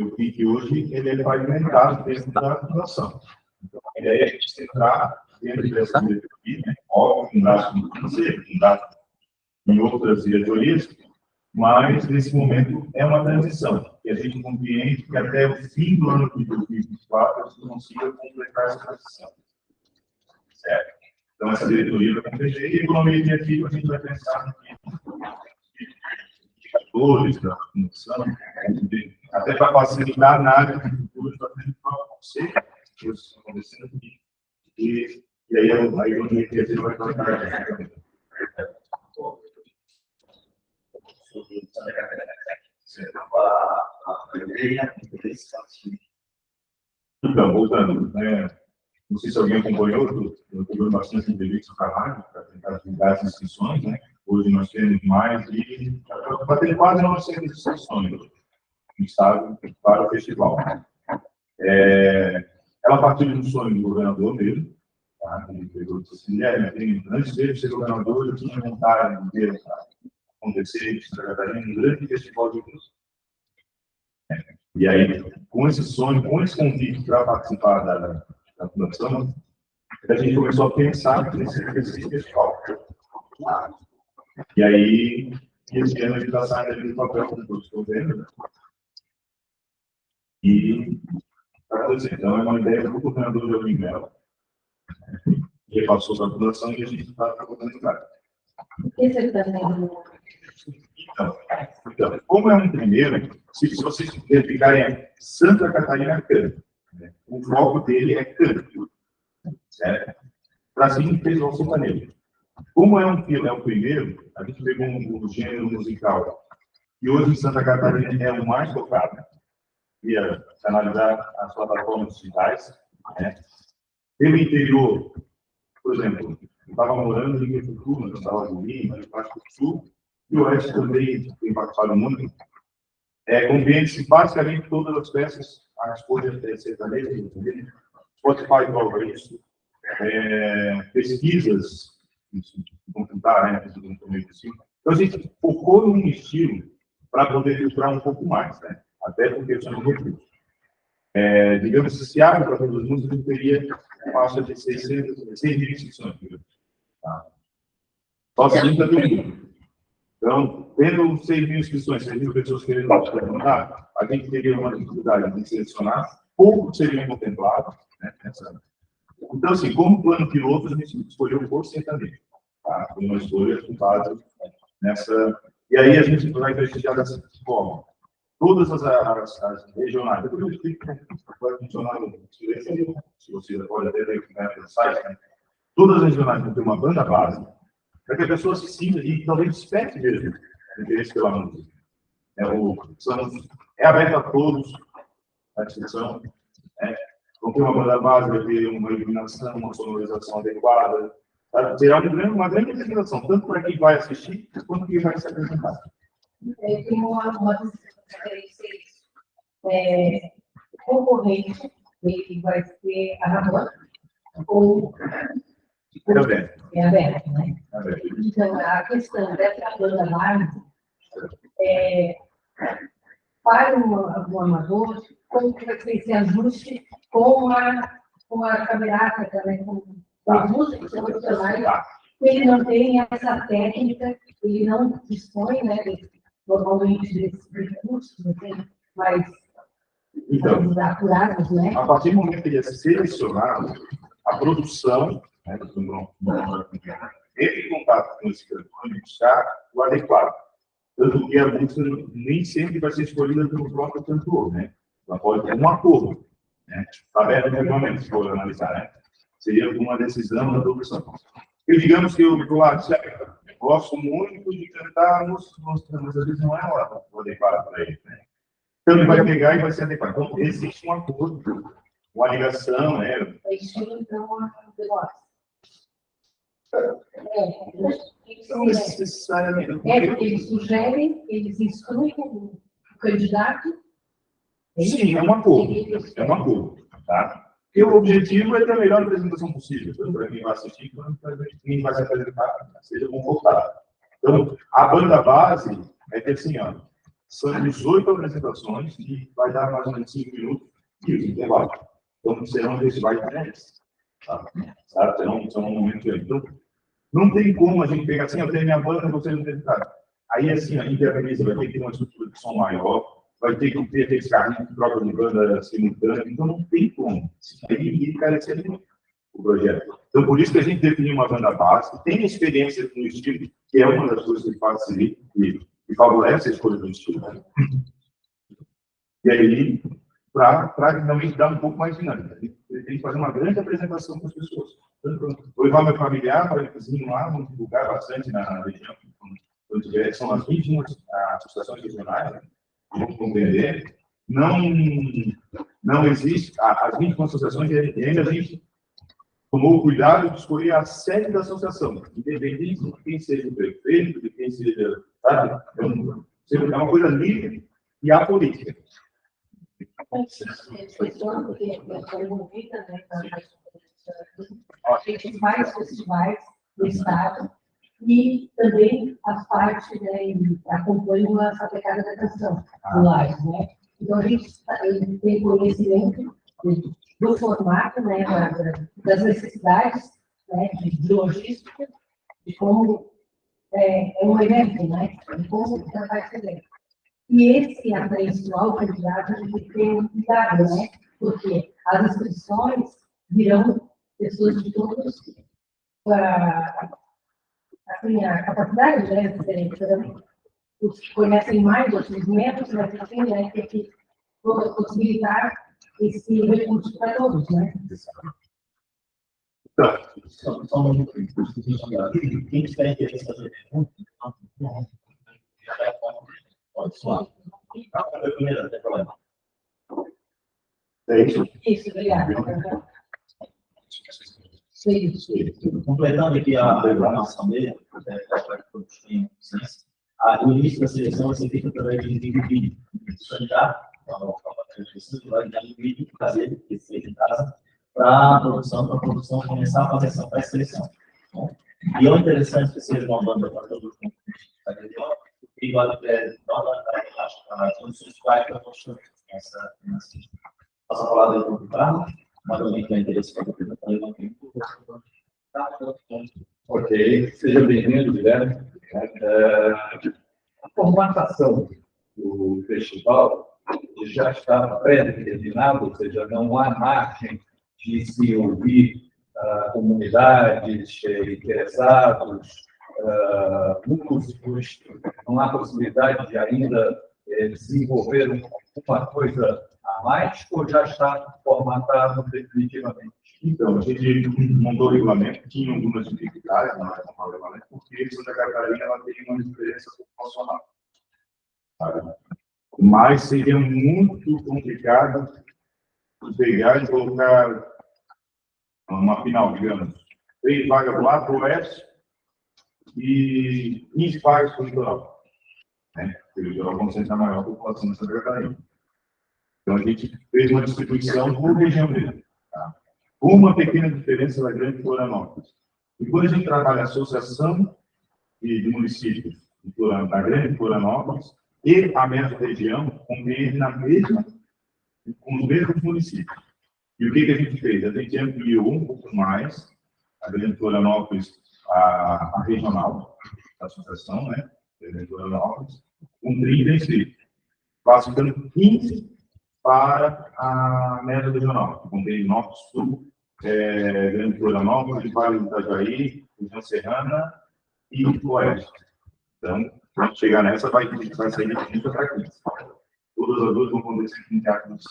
o PIC hoje ele é pavimentado dentro da fundação. Então, a ideia é a gente entrar dentro dessa diretoria, né? Óbvio, com gasto no financeiro, com gasto em outras diretorias, mas, nesse momento, é uma transição. E a gente compreende que até o fim do ano de 2024 a gente consiga completar essa transição. Certo? Então, essa diretoria vai acontecer e, economia de ativo, a gente vai pensar em indicadores da função, até para facilitar na área de futuro, para frente para acontecer, coisas estão acontecendo aqui. E aí, a economia de ativo vai colocar também. Então, voltando, né? Não sei se alguém acompanhou, eu estou bastante entrevista com a rádio para tentar divulgar as inscrições, né? Hoje nós temos mais de batendo quase 900 inscrições no estado para o festival. Ela partiu de um sonho do governador mesmo, tá? Ele pegou e disse assim, antes dele ser governador, eu tinha vontade de ver acontecer em Santa Catarina um grande festival de música. E aí, com esse sonho, com esse convite para participar da fundação, a gente começou a pensar nesse festival. E aí, esse ano a gente está saindo do papel com todos os governos, né? E, então, é uma ideia do governador de Olinguela. Ele passou para a fundação e a gente está trabalhando lá. Então, como é um primeiro, se vocês verificarem, Santa Catarina canta. Né? O foco dele é canto. Certo? Para assim, fez o sertanejo. Como é o primeiro, a gente pegou um gênero musical que hoje em Santa Catarina é o mais tocado, via analisar as plataformas digitais. Né? Pelo interior, por exemplo, eu estava morando em Futuro, no estado de Lima, no Pasto do Sul, e o Oeste também tem participado muito. Compreende-se basicamente todas as peças, as coisas sertanejas, Spotify prova isso, pesquisas, computar, né? Então, a gente focou num estilo para poder filtrar um pouco mais, né? Até por questão de recursos. Digamos que se abre para todos os mundos, a gente teria faixa de 6 mil inscrições. Tá? Só 30 do mundo. Então, tendo 6 mil inscrições, 6 mil pessoas querendo participar, a gente teria uma dificuldade de selecionar, poucos seriam contemplados. Né, então, assim, como plano piloto, a gente escolheu o curso sertanejo. Tá? Foi uma escolha com base nessa. E aí a gente vai investigar dessa forma. Todas as regionais, depois eu explico como vai funcionar se você pode até ver no site, né? Todas as regionais vão ter uma banda base, para que a pessoa se sinta e talvez desperte mesmo o interesse pela música. É aberto a todos a inscrição. Vão ter uma banda base, vai ter uma iluminação, uma sonorização adequada. Será uma grande apresentação, tanto para quem vai assistir, quanto para quem vai se apresentar. Tem uma concorrente, ele vai ser a Ramon, ou É aberto. É aberto, né? É aberto. Então, a questão dessa banda base para o amador, como que vai ser esse ajuste com a camerata também, com os músicos profissionais, ele não tem essa técnica, ele não dispõe, né, normalmente desses recursos, mas apurados, né? A partir do momento que ele é selecionado, a produção, né, entre em contato com esse cantor e buscar o adequado. Tanto que a música nem sempre vai ser escolhida pelo próprio cantor, né? Ela pode ter um acordo, né? Está aberto no regulamento, se for analisar, né? Seria uma decisão da produção. E digamos que eu gosto muito de cantar música, mas às vezes não é o adequado para ele, né? Então ele vai pegar e vai se adequar. Então existe um acordo, uma ligação, né? Não necessariamente. Porque eles sugerem, eles instruem o candidato. Sim, é um acordo. É um acordo. Tá? E o objetivo é ter a melhor apresentação possível, tanto para quem vai assistir, quanto para quem vai se apresentar, seja confortável. Então, a banda base é que assim, ó, são 18 apresentações e vai dar mais ou menos 5 minutos e os intervalos. Então, serão festivais diferentes. Tá? Serão um momento diferente. Então, não tem como a gente pegar assim, eu tenho minha banda, você não tem nada. Aí, assim, a interferência vai ter que ter uma estrutura de som maior, vai ter que ter aqueles carrinhos que trocam de banda simultânea, então não tem como. Aí encarecer o projeto. Então, por isso que a gente definiu uma banda básica, tem experiência no estilo, que é uma das coisas que facilita e favorece a escolha do estilo. Né? E aí, para realmente dar um pouco mais dinâmica, tem que fazer uma grande apresentação para as pessoas. Vou levar meu familiar para ele lá, vamos divulgar bastante na região, quando tiver, são as 21 associações regionais, né? Vamos compreender. Não existe, as 21 associações, e ainda a gente tomou o cuidado de escolher a sede da associação, independente de quem seja o prefeito, de quem seja, sabe? É uma coisa livre e apolítica. A gente faz festivais do Estado e também as partes, né, acompanham a sapecada da canção do Lages, né? Então, a gente tem conhecimento do formato, né, das necessidades, né, de logística, de como é um evento, né, de como tratar esse evento. E esse aperfeiçoar o candidato, a gente tem um cuidado, né, porque as inscrições virão pessoas de todos, assim, a capacidade, né, diferente, os que conhecem mais, outros menos, mas assim, né, tem que possibilitar esse recurso para todos, né? Só um minuto. Quem tiver interesse em fazer pergunta, pode soar. Não tem problema. É isso? Isso, obrigada. Completando aqui a programação dele, o início da seleção vai ser feito através de vídeo sanitário, vai dar um vídeo caseiro, que seja em casa, para a produção começar a fazer essa pré-seleção. E é interessante que seja uma banda para todo mundo, e vale as condições práticas essa. Posso falar do outro carro? Mas alguém tem interesse para apresentar Ok, seja bem-vindo, Guilherme. A formatação do festival já está pré-determinada, ou seja, não há margem de se ouvir comunidades interessados, músicos, não há possibilidade de ainda desenvolver uma coisa a mais, ou já está formatado definitivamente? Então, a gente montou o regulamento, tinha algumas dificuldades na hora de montar o regulamento, porque Santa Catarina ela tem uma diferença proporcional. Mas seria muito complicado pegar e colocar uma final, digamos, 3 vagas lá para o oeste e 15 vagas para o litoral. Né? Porque o litoral concentra a maior população de Santa Catarina. Então, a gente fez uma distribuição por região mesmo. Tá? Uma pequena diferença da Grande Florianópolis. E quando a gente trabalha a associação de municípios da Grande Florianópolis e a mesma região, compreende com os mesmos municípios. E o que a gente fez? A gente ampliou um pouco mais a Grande Florianópolis, a regional da associação, né? A Grande Florianópolis, com 30 inscritos, classificando 15 para a média regional, que contém Norte, Sul, Grande Florianópolis, Vale do Itajaí, região Serrana e Oeste. Então, quando chegar nessa, vai sair de 30 para 15. Todas as duas vão acontecer em teatros.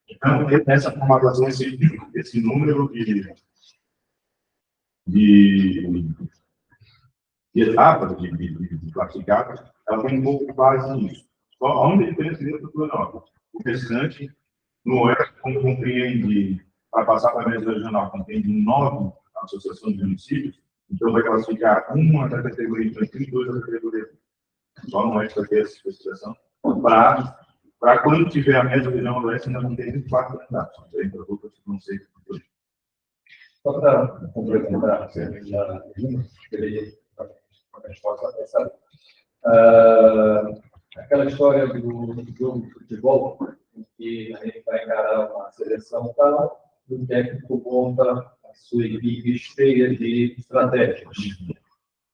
Então, essa formatação, esse número de etapas de classificados, ela tem um pouco de base nisso. Só a única diferença é do Florianópolis. O restante, no Oeste, como compreende, para passar para a média regional, compreende 9 associações de municípios, então vai classificar uma da categoria infantil e 2 da categoria. Só no Oeste vai ter essa especificação. Para quando tiver a média regional do Oeste, ainda não tem 24 candidatos. Não sei. Só para complementar, já queria a resposta dessa. aquela história do jogo de futebol, em que a gente vai encarar uma seleção tal, o técnico monta a sua equipe cheia de estratégias.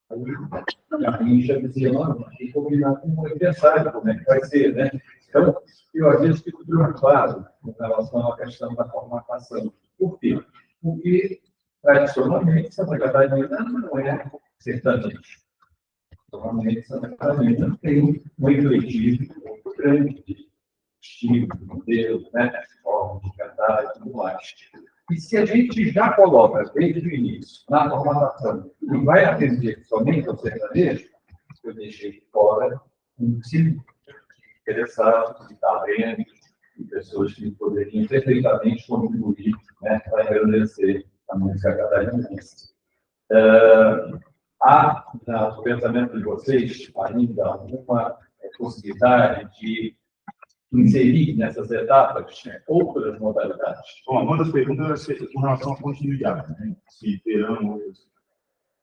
Aí a Rincha dizia, não, tem que combinar com o adversário, como é que vai ser, né? Então, eu às vezes fico preocupado com relação à questão da formatação. Por quê? Porque, tradicionalmente, Santa Catarina não é sertanejo. Normalmente, Santa Catarina tem um ecletismo muito grande de estilo, de modelo, né? Forma de cantar e tudo mais. E se a gente já coloca desde o início, na formatação, e vai atender somente ao sertanejo, eu deixei fora um ciclo interessados, de talentos, de pessoas que poderiam perfeitamente contribuir, né, para engrandecer a música catarinense. Há, no pensamento de vocês, ainda alguma possibilidade de inserir nessas etapas outras modalidades? Bom, uma das perguntas vai ser com relação à continuidade, né? Se teremos.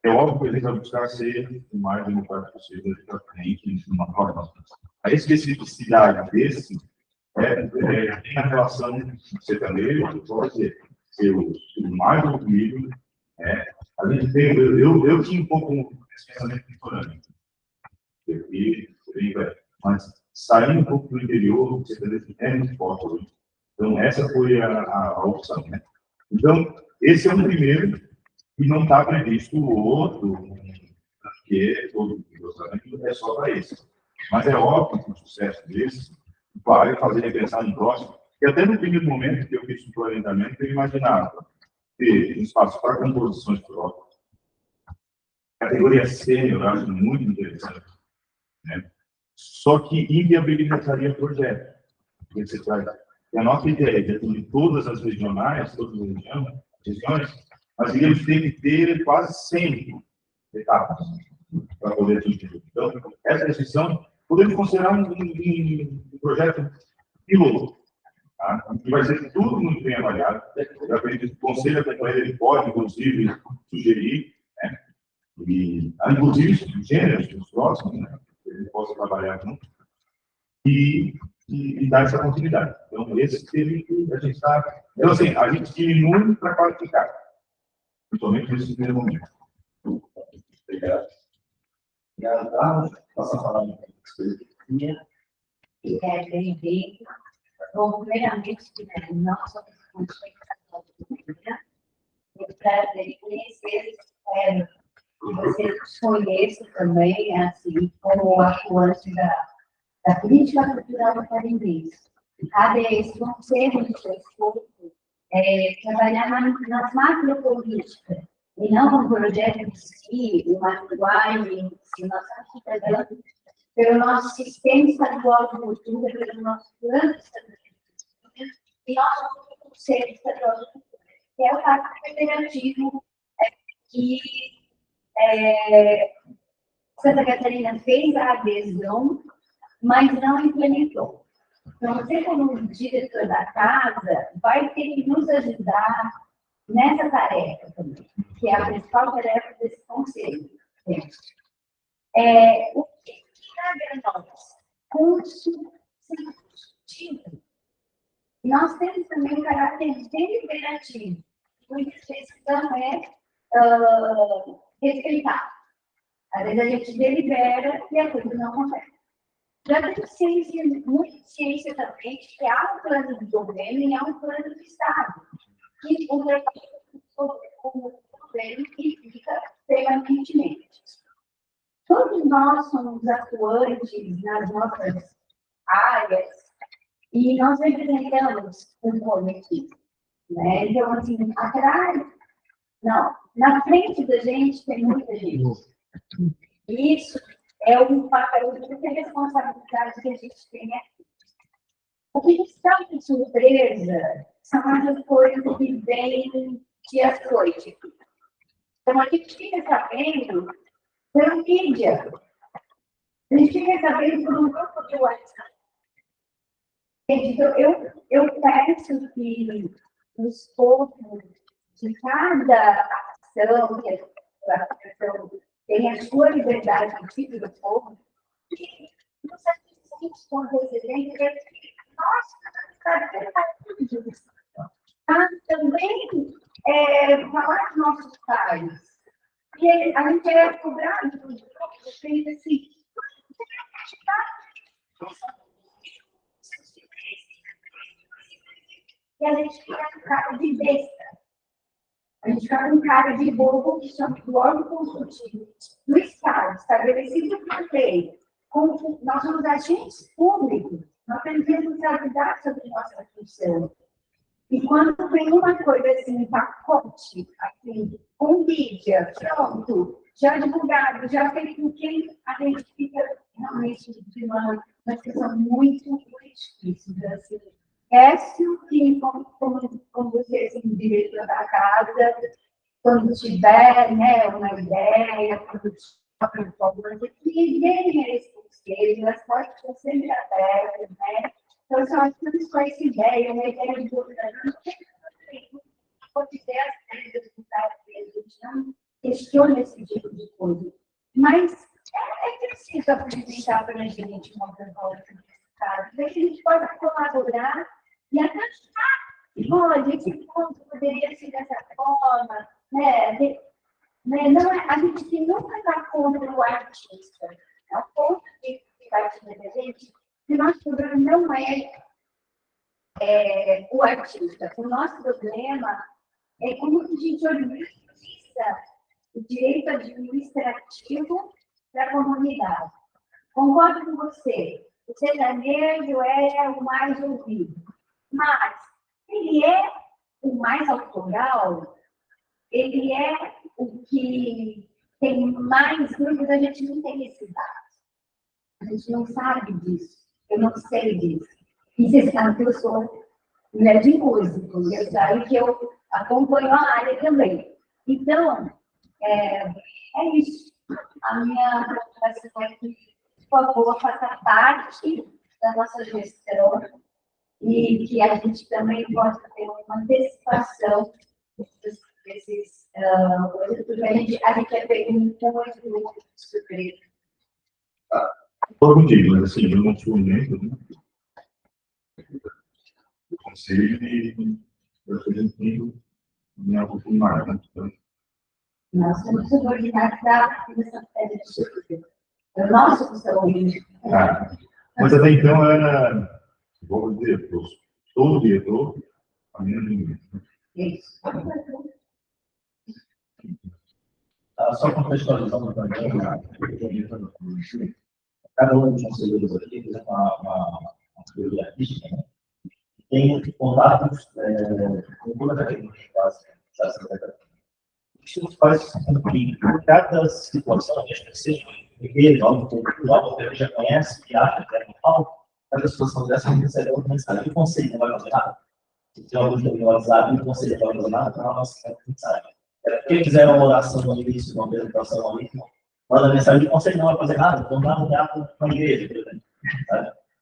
É óbvio que eles vão buscar ser o mais democrático possível para frente, uma forma. A especificidade desse tem a relação sertanejo, pode ser o mais ouvido. A gente tem, eu tinha um pouco esse pensamento litorâneo, mas saindo um pouco do interior, o sertanejo é muito forte hoje. Então, essa foi a opção, né? Então, esse é o primeiro, e não está previsto o outro, porque todo o gostamento é só para esse. Mas é óbvio que o sucesso desse vai fazer repensar no próximo. E até no primeiro momento que eu fiz o planejamento, eu imaginava ter um espaço para composições próprias. Categoria sênior, eu acho muito interessante, né? Só que inviabilizaria o projeto. E a nossa ideia de atender todas as regionais, todas as regiões, nós iríamos ter que ter quase 100 etapas para poder atingir. Então, essa decisão, podemos considerar um projeto piloto, tá? Que vai ser tudo muito bem avaliado. Eu acredito que o Conselho ele pode, inclusive, sugerir, né? E, inclusive, gêneros, os próximos, né? Ele possa trabalhar junto e dar essa continuidade. Então, esse teve que a gente está. Então, assim, a gente diminui para qualificar, principalmente nesse primeiro momento. Obrigado. Posso falar uma coisa? Bem-vindo. Bom, primeiramente, nós somos prazer conhecer, espero que vocês conheçam também, assim, como atuante da política cultural catarinense. Cabe a esse conselho de esforço trabalhar nas macropolíticas, e não um projeto em si, uma linguagem, se nós estamos trabalhando pelo nosso sistema estadual de cultura, pelo nosso plano estadual de cultura, e nós somos o Conselho Estadual de Cultura, que é o pacto federativo que Santa Catarina fez a adesão, mas não implementou. Então, você, como diretor da casa, vai ter que nos ajudar nessa tarefa também, que é a principal tarefa desse conselho. O que cabe a nós? Curso substitutivo. Nós temos também um caráter deliberativo. Muitas vezes não é respeitado. Às vezes a gente delibera e a coisa não acontece. Já tem ciência, muita ciência também, que há um plano do governo e há um plano do Estado, que o governo implica permanentemente. Todos nós somos atuantes nas nossas áreas e nós representamos um coletivo, né? Então, assim, atrás, não, na frente da gente tem muita gente. Isso é um papel de muita responsabilidade que a gente tem aqui. O que está de surpresa são as coisas que vêm dia à noite. Então, a gente fica sabendo pela mídia. A gente fica sabendo por um grupo de WhatsApp. Então, eu peço que os povos de cada ação, que a ação tem a sua liberdade de vida do povo, que nos pacientes com residência, nossa, também falar dos nossos pais. E a gente é cobrado do feito assim. E a gente fica com cara de besta. A gente fica com cara de bobo, que chama do órgão consultivo do Estado, estabelecido por lei. Como nós somos agentes públicos, nós temos responsabilidade sobre nossa função. E quando tem uma coisa assim, um pacote, assim, com mídia, pronto, já divulgado, já feito com quem a gente fica realmente de uma situação muito difícil. Assim. Que, como você, assim, diretor da casa, quando tiver, né, uma ideia, quando tiver problema, que ninguém é esse conselho, as portas estão sempre abertas, né? Então, eu acho que com essa ideia, uma ideia de governança, não pode ter as dificuldades que a gente não questiona esse tipo de coisa. Mas é preciso apresentar para a gente uma proposta desse caso, para que a gente possa colaborar e até achar, olha, esse ponto poderia ser dessa forma, né? Não, a gente nunca está contra o artista. É um ponto que vai te gente. O nosso problema não é o artista. O nosso problema é como a gente organiza o direito administrativo da comunidade. Concordo com você. O sertanejo é o mais ouvido. Mas ele é o mais autoral, ele é o que tem mais dúvidas, a gente não tem esse dado. A gente não sabe disso. Eu não sei disso. E você sabe que eu sou mulher de músico, eu sabe que eu acompanho a área também. Então, é isso. A minha preocupação é que, por favor, faça parte da nossa gestão e que a gente também possa ter uma antecipação desses coisas, porque a gente é feito muito surpresa. Por motivo, mas assim, eu não sou membro do conselho e eu sou dentro minha oportunidade, né? Então, Nós somos subordinados da Comissão Federal de Justiça. É o nosso conselho. Mas até então era, vou dizer, todo diretor, a minha linha. Isso. Só contextualizando também, cada um dos conselheiros aqui fez uma teoria artística, né? Tem contatos com toda a categoria básica. Isso faz com que cada situação, mesmo que seja pequeno, algo pontual, que já conhece, que acha que é normal, cada situação dessa recebe outra mensagem. O conselho não vai fazer nada. Se tem algum no WhatsApp, o conselho não vai fazer nada, então a nossa mensagem. Quem quiser uma oração no início, uma apresentação ali, manda mensagem, o conselho não vai fazer nada, então dá um gato com a igreja, por exemplo.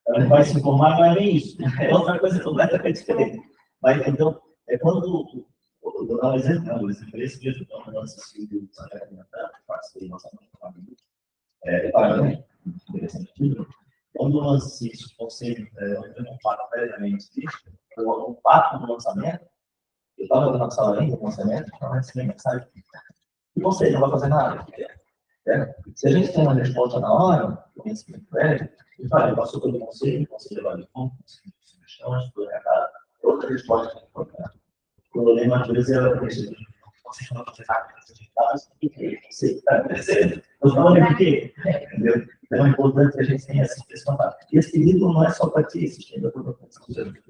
Ela não vai se informar, não é nem isso. É outra coisa completamente diferente. Mas, então, é quando. Vou dar um exemplo, não, esse dia eu estou assistindo o Santa Catarina, participei da nossa família. Quando nós assistimos o conselho, eu não falo previamente disso, o pacto do lançamento, eu estava na sala ainda, do lançamento, então eu recebi mensagem. O conselho não vai fazer nada. Se a gente tem uma resposta na hora, conhecimento prévio, e fala, passou pelo conselho, o conselho vai de ponto, sugestões, outra resposta que foi. O problema, às vezes, é o conselho não vai fazer nada. Você está crescendo. Eu estou falando de quê? Entendeu? Então é importante que a gente tenha esse contato. E esse pedido não é só para ti, esse pedido é para todos os outros.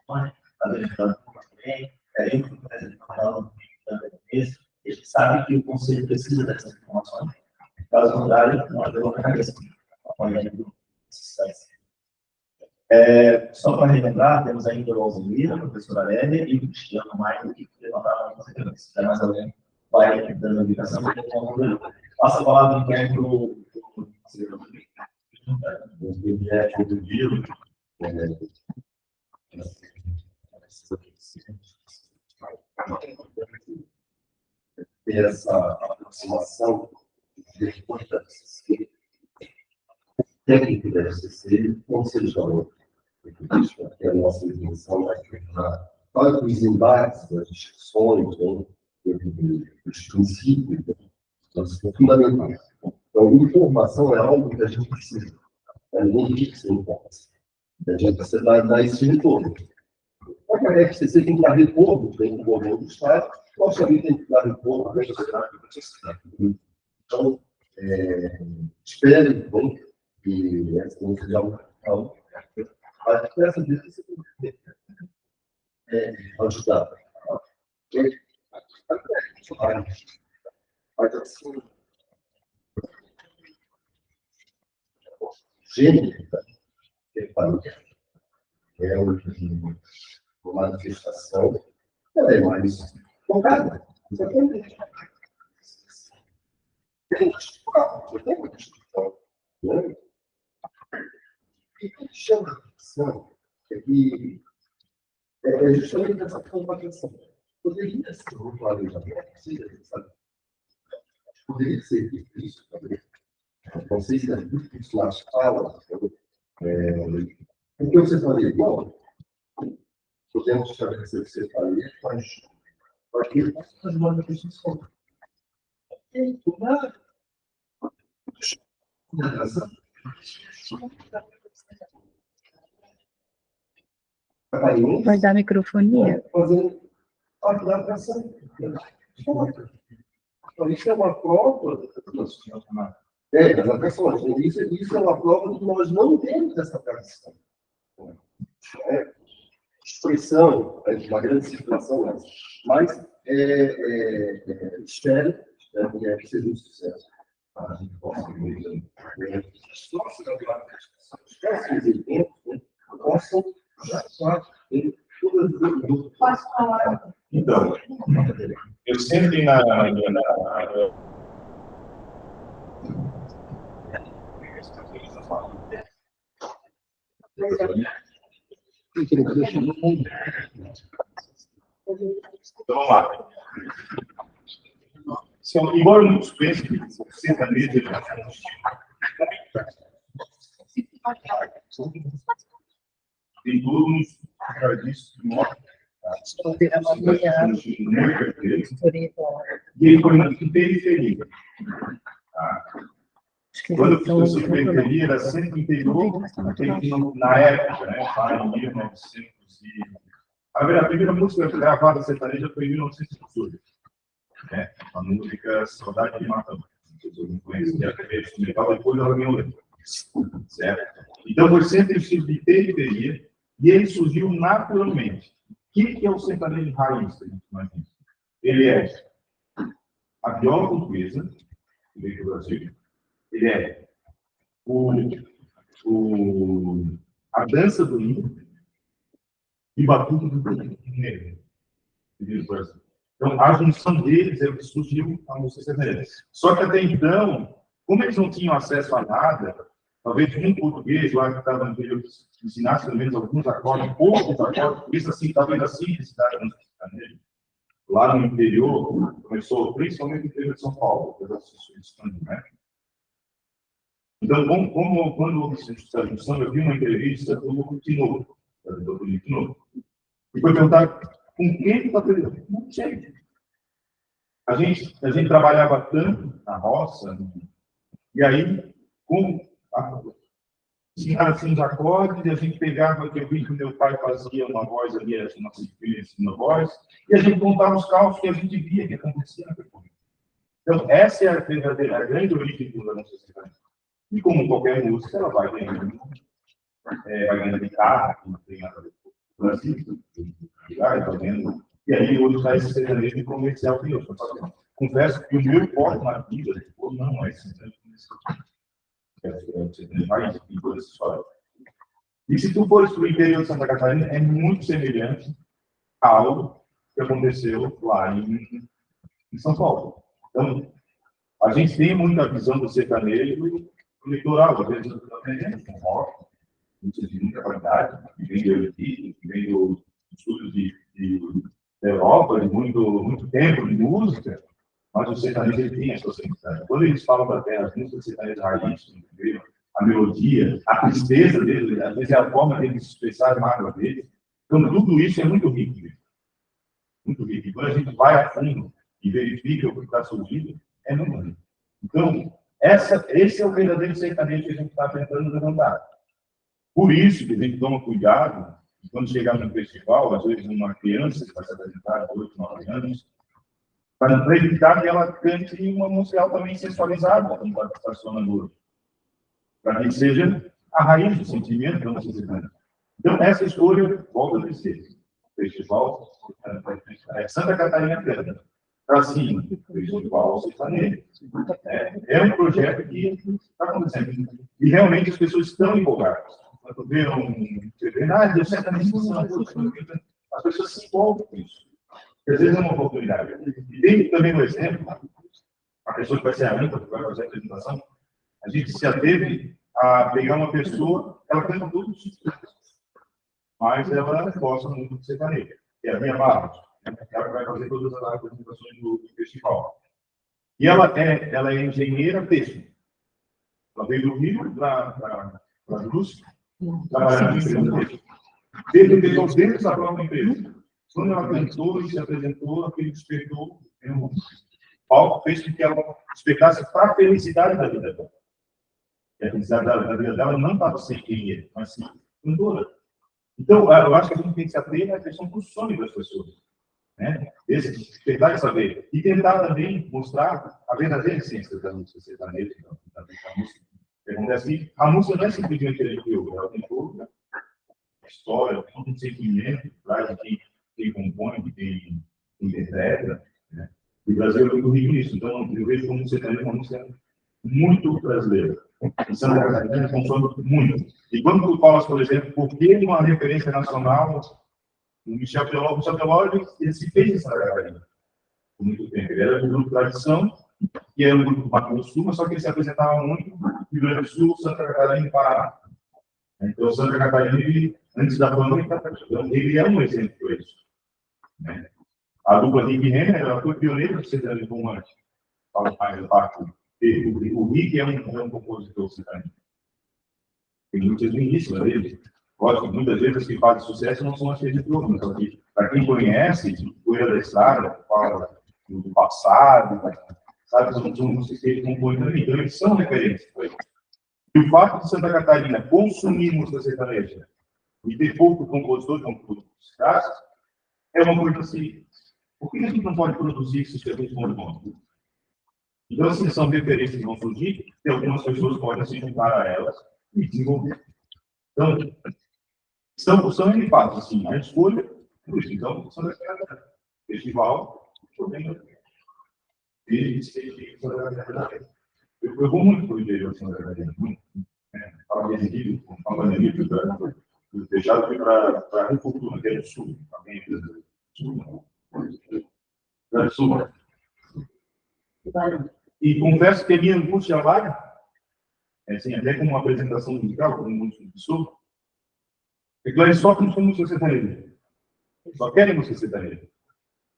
A gente está também, eu que estou fazendo a gente sabe que o conselho precisa dessas informações. Caso contrário, nós vamos ficar apoiando só para relembrar, temos ainda o Alzira, a professora Lélia e o Cristiano Maio, que levantaram a nossa cabeça. Se mais alguém vai dando a indicação, passa a palavra então para o O objeto do livro ter essa aproximação de importâncias. técnico da FCC, conselho que é a nossa intenção é tornar para os embates, as discussões, né, os princípios, são fundamentais. Então, informação é algo que a gente precisa. A gente precisa de informação. A gente precisa dar esse retorno. Só que a FCC tem que dar retorno dentro do governo do Estado, nós também temos que dar retorno dentro da sociedade. Então, espero bem que essa não seja algo. A diferença disso é ajudar. Mas assim, gênero, é uma manifestação, ela é mais focada. Você tem uma discussão, né? E o que chama a atenção é que é justamente essa formação. Poderia ser um planejamento, sabe? Poderia ser difícil também. Não sei se é difícil nas falas. Porque você faria igual, podemos estabelecer o que você faria, mas aqui as manifestações. Vai dar microfonia? Fazendo adaptação. Isso é uma prova das atrações. Isso é uma prova de que nós não temos essa tradição. Expressão, uma grande situação, mas espero que seja um sucesso. A gente possa os próximos eventos possam Posso falar? Então, eu sempre Então, vamos lá. Embora muitos pensem que o sertanejo tem todos os e ele foi na periferia. Quando eu fui sobre periferia, era sempre interior, na época, né? Em 1900 a primeira música gravada sertaneja foi em 1918. Né? A música Saudade de Matão. Eu não conheço, depois ela ganhou letra. Certo? Então, foi sempre o estilo de periferia e ele surgiu naturalmente. O que é o sertanejo raiz? Ele é a viola portuguesa, que veio do Brasil. Ele é a dança do índio e o batuque do negro. Então, a junção deles é o que surgiu a música sertaneja. Só que até então, como eles não tinham acesso a nada, talvez um português lá que estava no interior ensinasse pelo menos alguns acordes, poucos acordes, isso assim, talvez a simplicidade da música sertaneja. Lá no interior, começou principalmente no interior de São Paulo, né? Então, quando houve essa junção, eu vi uma entrevista do Tinoco, e foi perguntar com quem ele está trabalhando. Não sei. A gente trabalhava tanto na roça, e aí, ensinaram assim os acordes, e a gente pegava, eu vi que meu pai fazia uma voz ali, a nossa experiência na voz, e a gente contava os causos que a gente via que acontecia na performance. Então, essa é a verdadeira, a grande origem da nossa cidade. E como qualquer música, ela vai ganhando guitarra, que não tem nada a ver com o Brasil, e aí hoje está esse sertanejo comercial que eu estou fazendo. Confesso que o meu foco na vida não é sertanejo comercial. E se tu fores para o interior de Santa Catarina, é muito semelhante a algo que aconteceu lá em São Paulo. Então, a gente tem muita visão do sertanejo no litoral, às vezes com rock, de muita qualidade, que vem do Eurípides, que vem do estudo da Europa, de muito tempo de música, mas o sertanejo tem a sua sensibilidade. Quando eles falam da terra, as músicas sertanejas raiz, a melodia, a tristeza dele, às vezes é a forma dele se expressar a mágoa dele. Então, tudo isso é muito rico. Muito rico. E quando a gente vai a fundo e verifica o que está surgindo, é muito rico. Então, esse é o verdadeiro sertanejo que a gente está tentando levantar. Por isso que a gente toma cuidado, quando chegar no festival, às vezes uma criança que vai se apresentar de 8, 9 anos, para evitar que ela cante uma música altamente sensualizada, como está estacionando, para que seja a raiz do sentimento da música sertaneja. Então, essa escolha volta a dizer. Festival Santa Catarina canta. Para cima, Festival Sertanejo. É um projeto que está acontecendo. E realmente as pessoas estão empolgadas. Quando vê as pessoas se envolvem com isso. Às vezes é uma oportunidade. E tem também um exemplo, a pessoa que vai ser a âncora, que vai fazer a apresentação, a gente se ateve a pegar uma pessoa, ela canta todos os instrumentos, mas ela gosta muito de sertanejo, que é a Minha Barros, ela vai fazer todas as apresentações do festival. E ela é engenheira têxtil. Ela veio do Rio para a Luz, trabalhando em empresa têxtil. Dentro da própria empresa. Quando ela cantou e se apresentou, aquele despertou no palco, fez com que ela despertasse para a felicidade da vida dela. E a felicidade da vida dela não estava sem quem mas sim cantora. Então, eu acho que a gente tem que se ater à questão do sonho das pessoas. Né? Esse despertar de saber. E tentar também mostrar a verdadeira essência da música sertaneja, da música. Assim, a música não é simplesmente a gente ouve, ela tem toda a história, todo um sentimento, traz quem compõe, quem interpreta. Né? E o Brasil é muito rico nisso. Então, eu vejo como você tem uma música muito brasileira. Em Santa Catarina, consome muito. E quando tu falas, por exemplo, por que uma referência nacional, o Michel Teló, ele se fez em Santa Catarina por muito tempo. Ele era do grupo Tradição, que era um grupo do Mato Grosso do Sul, mas só que ele se apresentava muito no Rio Grande do Sul, Santa Catarina e Paraná. Então, Santa Catarina, antes da pandemia, ele é um exemplo para isso. Né? A dupla Rick Renner, ela foi pioneira do sertanejo romântico. O Rick é um compositor sertanejo. Tem muitas ministras dele. Lógico, muitas vezes as que fazem sucesso não são as que a gente ouve. Então, para quem conhece, Poeira da Estrada, fala do passado, sabe, são músicas que ele compõe também. Então, eles são referências para ele. E o fato de Santa Catarina consumir música sertaneja e ter pouco compositor, como todos os casos, é uma coisa assim. Por que a gente não pode produzir esses serviços bons? Então, assim, são referências que vão surgir, e algumas pessoas podem se juntar a elas e desenvolver. Então, são equipados, assim, a escolha, por isso. Então, são dessa festival, eu vou muito para o interior de Santa Catarina, muito. Estava decidido, com a pandemia, deixado para a agricultura, que é do sul, também, do sul. E confesso que a minha angústia lá, assim, até com uma apresentação musical, como músico do sul, é que lá eles só consomem música sertaneja. Só querem música sertaneja.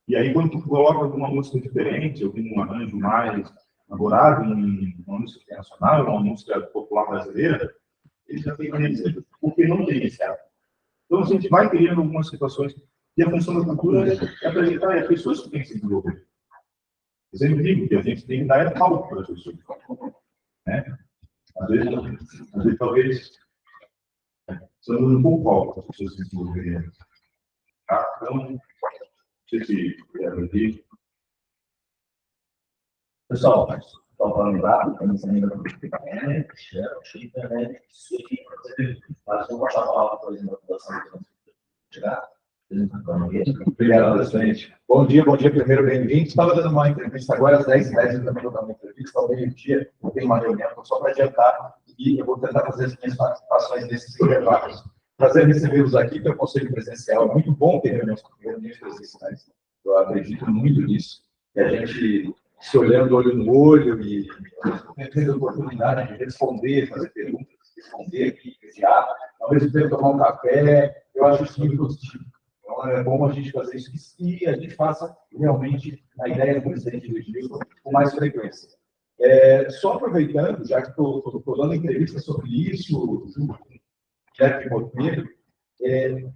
E aí, quando tu coloca alguma música diferente, algum arranjo mais elaborado, uma música internacional, uma música popular brasileira, eles já têm a dizer, porque não tem esse hábito. Então, a gente vai criando algumas situações, e a função da cultura é apresentar as pessoas que têm que se desenvolver. Eu sempre digo que a gente tem que dar palco para as pessoas. Né? Às vezes talvez, estamos um pouco palco para as pessoas se desenvolverem. Tá? Então, não sei se aqui. Pessoal, só para lembrar, estamos ainda no internet, mas vou passar a palavra para a população chegar. Obrigado, presidente. Bom dia, primeiro, bem-vindo. Estava dando uma entrevista agora às 10h10, eu também vou dar uma entrevista ao meio-dia, eu tenho uma reunião, só para adiantar, e eu vou tentar fazer as minhas participações nesses intervalos. Prazer recebê-los aqui pelo Conselho Presencial, é muito bom ter reuniões presenciais, eu acredito muito nisso, que a gente se olhando olho no olho e tendo a oportunidade de responder, fazer perguntas, responder, criar, ao mesmo tempo tomar um café, eu acho isso muito positivo. Então, é bom a gente fazer isso e a gente faça realmente a ideia do presidente do Egito com mais frequência. Só aproveitando, já que estou dando entrevista sobre isso, Jeff Monteiro,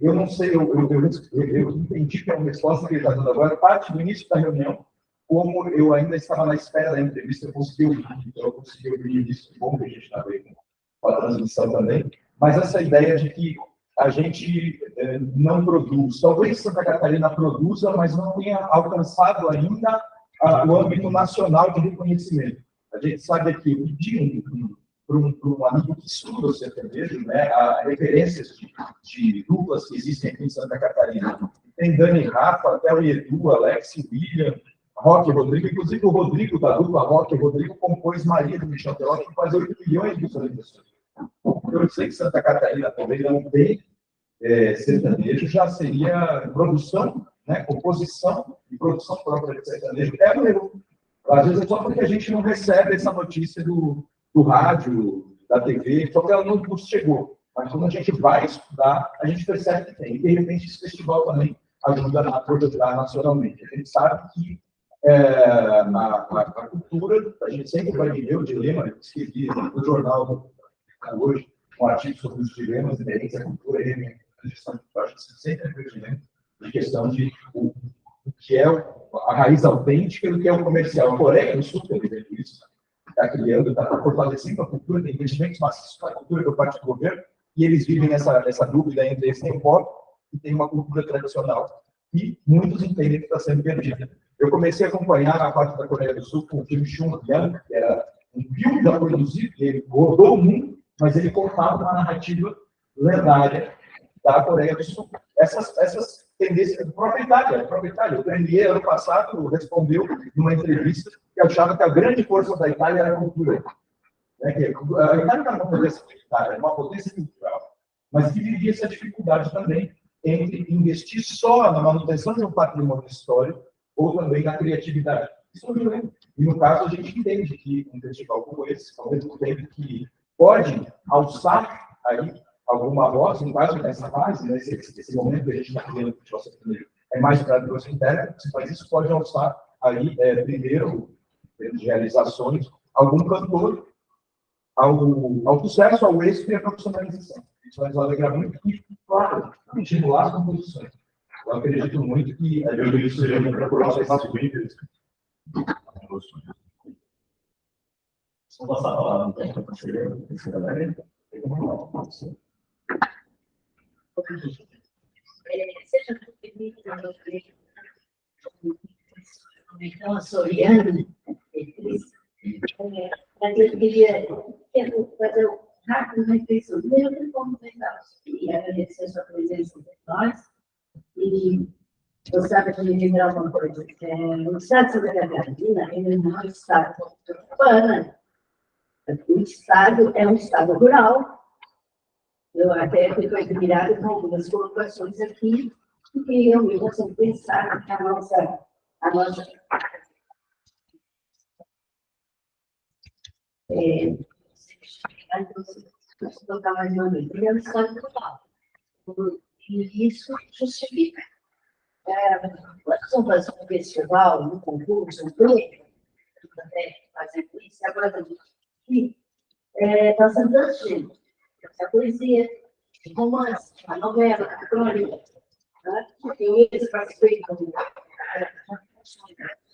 eu não sei, eu entendi que é uma resposta que ele está dando agora, parte do início da reunião, como eu ainda estava na espera da entrevista, eu consegui ouvir, então eu consegui ouvir isso, bom que a gente está vendo com a transmissão também, mas essa ideia de que a gente não produz, talvez Santa Catarina produza, mas não tenha alcançado ainda o âmbito nacional de reconhecimento. A gente sabe aqui, para um amigo que estuda o sertanejo, né, há referências de duplas que existem aqui em Santa Catarina. Tem Dani Rafa, até o Edu, Alex, William, Roque Rodrigo, inclusive o Rodrigo da dupla Roque Rodrigo compôs Maria do Michel Teló, que faz 8 milhões de visualizações. Eu sei que Santa Catarina também não tem sertanejo, já seria produção, né, composição e produção própria de sertanejo. Às vezes é só porque a gente não recebe essa notícia do rádio, da TV, só que ela não nos chegou. Mas quando a gente vai estudar, a gente percebe que tem. E, de repente, esse festival também ajuda a projetar nacionalmente. A gente sabe que a cultura, a gente sempre vai viver o dilema, eu escrevi no jornal hoje, um artigo sobre os dilemas inerentes à cultura e a gestão de projetos, sempre é o dilema de questão de o que é a raiz autêntica e o que é o comercial. A Coreia do Sul, por exemplo, isso está criando, está fortalecendo a cultura, tem investimentos maciços na cultura por parte do governo, e eles vivem essa dúvida entre esse import e tem uma cultura tradicional. E muitos entendem que está sendo perdida. Eu comecei a acompanhar a parte da Coreia do Sul com o filme Chung Yang, que era um filme já produzido, ele rodou o mundo, mas ele contava uma narrativa lendária da Coreia do Sul. Essas tendências do próprio Itália. O Premier, ano passado, respondeu numa entrevista que achava que a grande força da Itália era a cultura. A Itália não era uma potência militar, era uma potência cultural, mas que vivia essa dificuldade também entre investir só na manutenção de um patrimônio histórico ou também na criatividade. Isso é um dilema. E, no caso, a gente entende que um festival como esse, ao mesmo tempo que pode alçar aí alguma voz, no caso nessa fase, nesse momento que a gente está criando o festival sertanejo, é mais para a interna, mas isso pode alçar aí, primeiro, de realizações, algum cantor ao sucesso, ao êxito e à profissionalização. Isso vai nos alegrar muito e, claro, estimular as composições. Eu acredito muito que a gente seja para procurar os espaços livres. Vou passar a palavra para o conselheiro. Seja então, a Soriano, mas eu queria fazer um rápido reflexão. Primeiro, como e agradecer a sua presença entre nós. E gostaria de lembrar uma coisa. O Estado de Santa Catarina, ele não é um Estado urbano. O Estado é um Estado rural. Eu até fico admirada com algumas colocações aqui, porque eu mesmo sempre pensava que a nossa ele é um Estado rural. E isso justifica. Quando vão fazer um festival, um concurso, um prêmio, fazer isso, agora aqui, nós andamos juntos. A poesia, o romance, a novela, a crônica. Eu mesmo participei do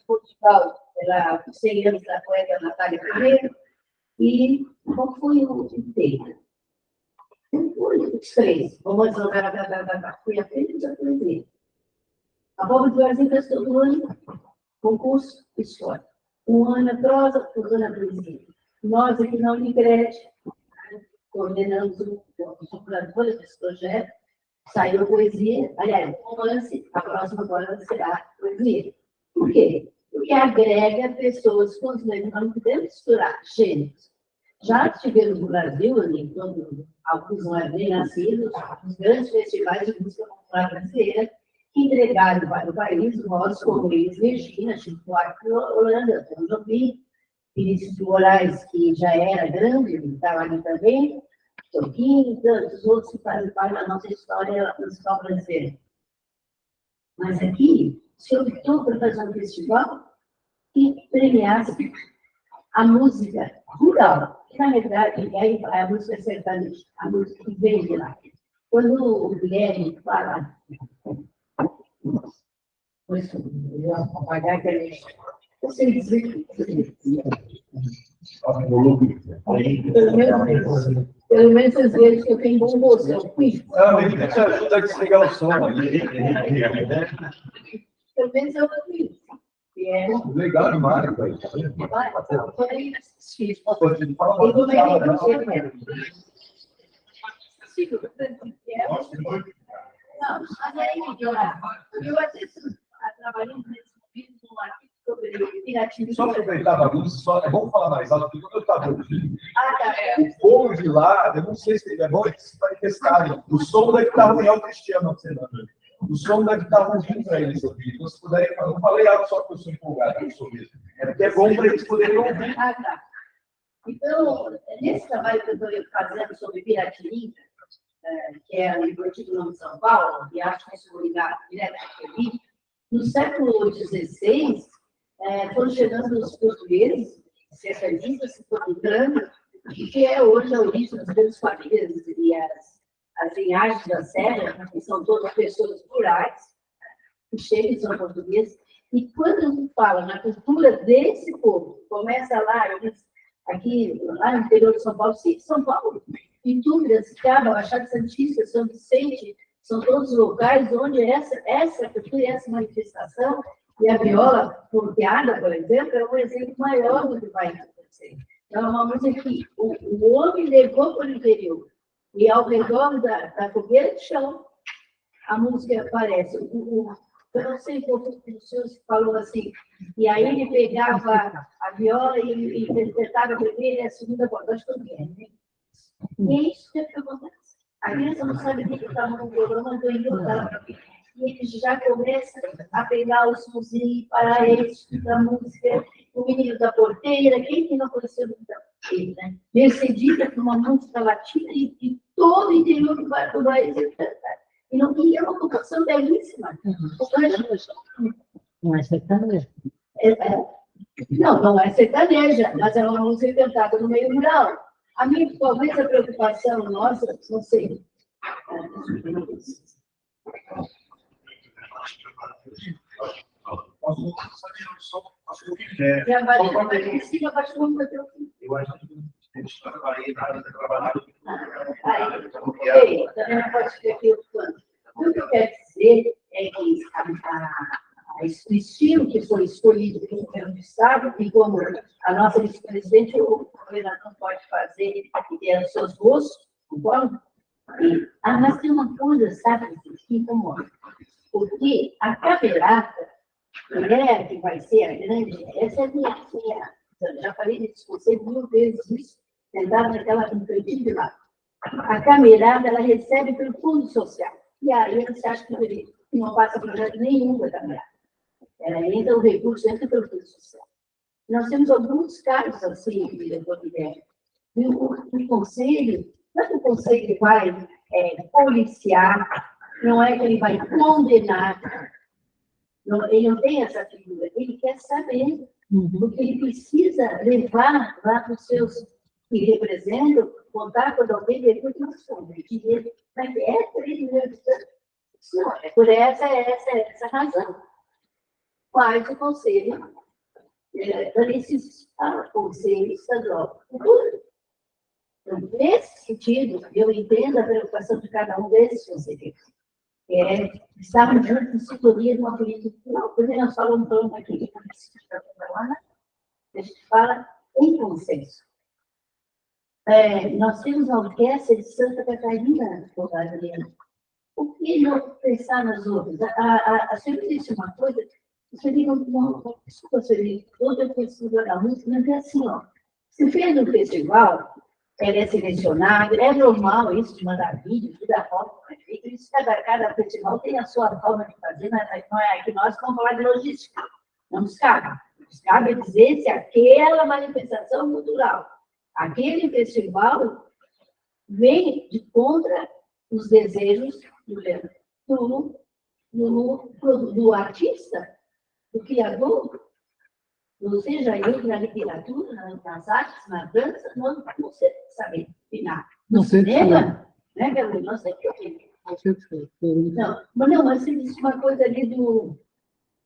Portugal pela 100 anos da poeta Natália Carneiro, e qual foi o inteiro? Foi os 3. Romance, novela, fui apenas a poesia. A Povo do Brasil fez todo ano concurso história. Um ano a prosa, outro ano a poesia. Nós aqui na Unicred, coordenamos o curador desse projeto, saiu poesia, aliás, romance, a próxima agora será poesia. Por quê? Porque agrega pessoas com os mesmos, não podemos misturar gêneros. Já tivemos no Brasil, quando alguns não eram bem nascidos, os grandes festivais de música popular brasileira, que entregaram para o país voz como Elis Regina, Chico Buarque, Holanda, Tom Jobim, Vinícius de Moraes, que já era grande, estava ali também, Toquinho e tantos outros que fazem parte da nossa história musical brasileira. Mas aqui, se optou por fazer um festival que premiasse a música rural, que na verdade é a música sertaneja, a música que vem de lá. Quando o Guilherme fala, eu vou apagar que ele você dizer pelo menos às vezes eu tenho bom gosto, eu fui. Não, te ajuda a desligar o som ali. Pelo menos eu fui. Legal demais, velho. Eu poderia assistir. Não, mas aí, eu até trabalhando nesse vídeo um artigo sobre pirativismo. Só aproveitar a bagunça, vamos falar mais alto, porque quando eu estava ouvindo, Tá. o povo de lá, eu não sei se é bom para testarem. O som deve estar ruim, é o Cristiano, o som deve estar ruim para eles ouvirem. Então, se puderem, eu não falei algo só porque eu sou empolgado, eu sou mesmo. É porque é bom para eles poderem ouvir. Tá. Então, nesse trabalho que eu estou fazendo sobre piratininga, que é o Antigo Nome de São Paulo, e acho que isso é ligado direto aqui, no século XVI, foram chegando os portugueses, sertanistas, se encontrando, que é hoje a origem das grandes famílias e as linhagens da Serra, que são todas pessoas rurais, que chegam e são portugueses. E quando a gente fala na cultura desse povo, começa lá, aqui, lá no interior de São Paulo, sim, São Paulo, Itúbias, Caba, Baixada Santista, São Vicente, são todos locais onde essa cultura, essa manifestação, e a viola ponteada, por exemplo, é um exemplo maior do que vai acontecer. Então, é uma música que o homem levou para o interior, e ao redor da fogueira de chão, a música aparece. Eu não sei como o senhor falou assim, e aí ele pegava a viola e interpretava a primeira e a segunda voz, acho que eu ganhei, né? E é isso que acontece. A criança não sabe o que está no violão, mas eu ainda e ele já começa a pegar o somzinho, parar ele, escutar a música, o menino da porteira, quem que não conheceu o menino da porteira, né? Mercedita por uma música latina e todo o interior do Bahia e é uma ocupação belíssima. Não é sertaneja. Não é sertaneja, mas é uma música cantada no meio rural. A minha, talvez a preocupação nossa, não sei. Já vai em cima, baixou um pouquinho. Eu acho que a gente trabalha Ok, também não pode escrever aqui o quanto. O que eu quero dizer é que o estilo que foi escolhido pelo governo do Estado, e como a nossa vice-presidente, o governador pode fazer, e ter os seus gostos, concorda? Mas tem uma coisa, sabe, que incomoda. Porque a camerata, que vai ser a grande, essa é a minha, eu já falei disso, você 1000 vezes isso, sentado naquela cantinho lá. A camerata, ela recebe pelo Fundo Social. E aí você acha que não passa projeto nenhum da camerata. Ela entra o recurso, entra pelo Fundo Social. Nós temos alguns casos assim, diretor Guilherme. O conselho, não é que o conselho vai policiar, não é que ele vai condenar, não, ele não tem essa figura, ele quer saber, porque ele precisa levar lá para os seus que representam, contar quando alguém depois não soube, dizer, mas é por ele mesmo. Não, é por essa razão. Faz o conselho, conselho estadual. Então, nesse sentido, eu entendo a preocupação de cada um desses conselheiros. Estavam juntos em sintonia de uma política. Não, porque nós falamos aqui, a gente fala em consenso. Nós temos a orquestra de Santa Catarina, por que não pensar nas outras? A senhora disse uma coisa, você diga, desculpa, senhora, outra eu preciso da música, mas é assim, ó, se fez um festival, ele é selecionado, é normal isso de mandar vídeo, de dar foto, isso, cada festival tem a sua forma de fazer, não é que nós vamos falar de logística, não nos cabe. Nos cabe dizer se aquela manifestação cultural, aquele festival vem de contra os desejos do artista, do criador. Ou seja, eu na literatura, nas artes, na dança, não sei saber opinar. No cinema, né, Gabriel? Não sei o que eu tenho. Não, mas você disse uma coisa ali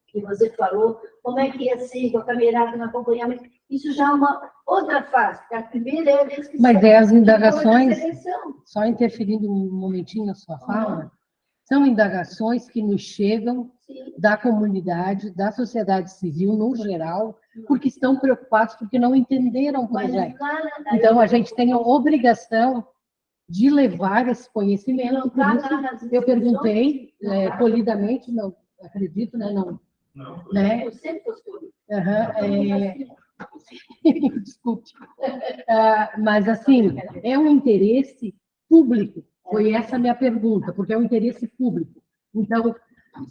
que você falou, como é que ia ser com a camerata no acompanhamento. Isso já é uma outra fase, porque a primeira é a vez que... Mas as indagações, só interferindo um momentinho na sua fala, são indagações que nos chegam da comunidade, da sociedade civil, no geral, porque estão preocupados, porque não entenderam o projeto. Então, a gente tem a obrigação de levar esse conhecimento. Por isso, eu perguntei polidamente, não acredito, né? Não, né? Eu sempre gostei. Desculpe. Mas, assim, é um interesse público. Foi essa a minha pergunta, porque é um interesse público. Então,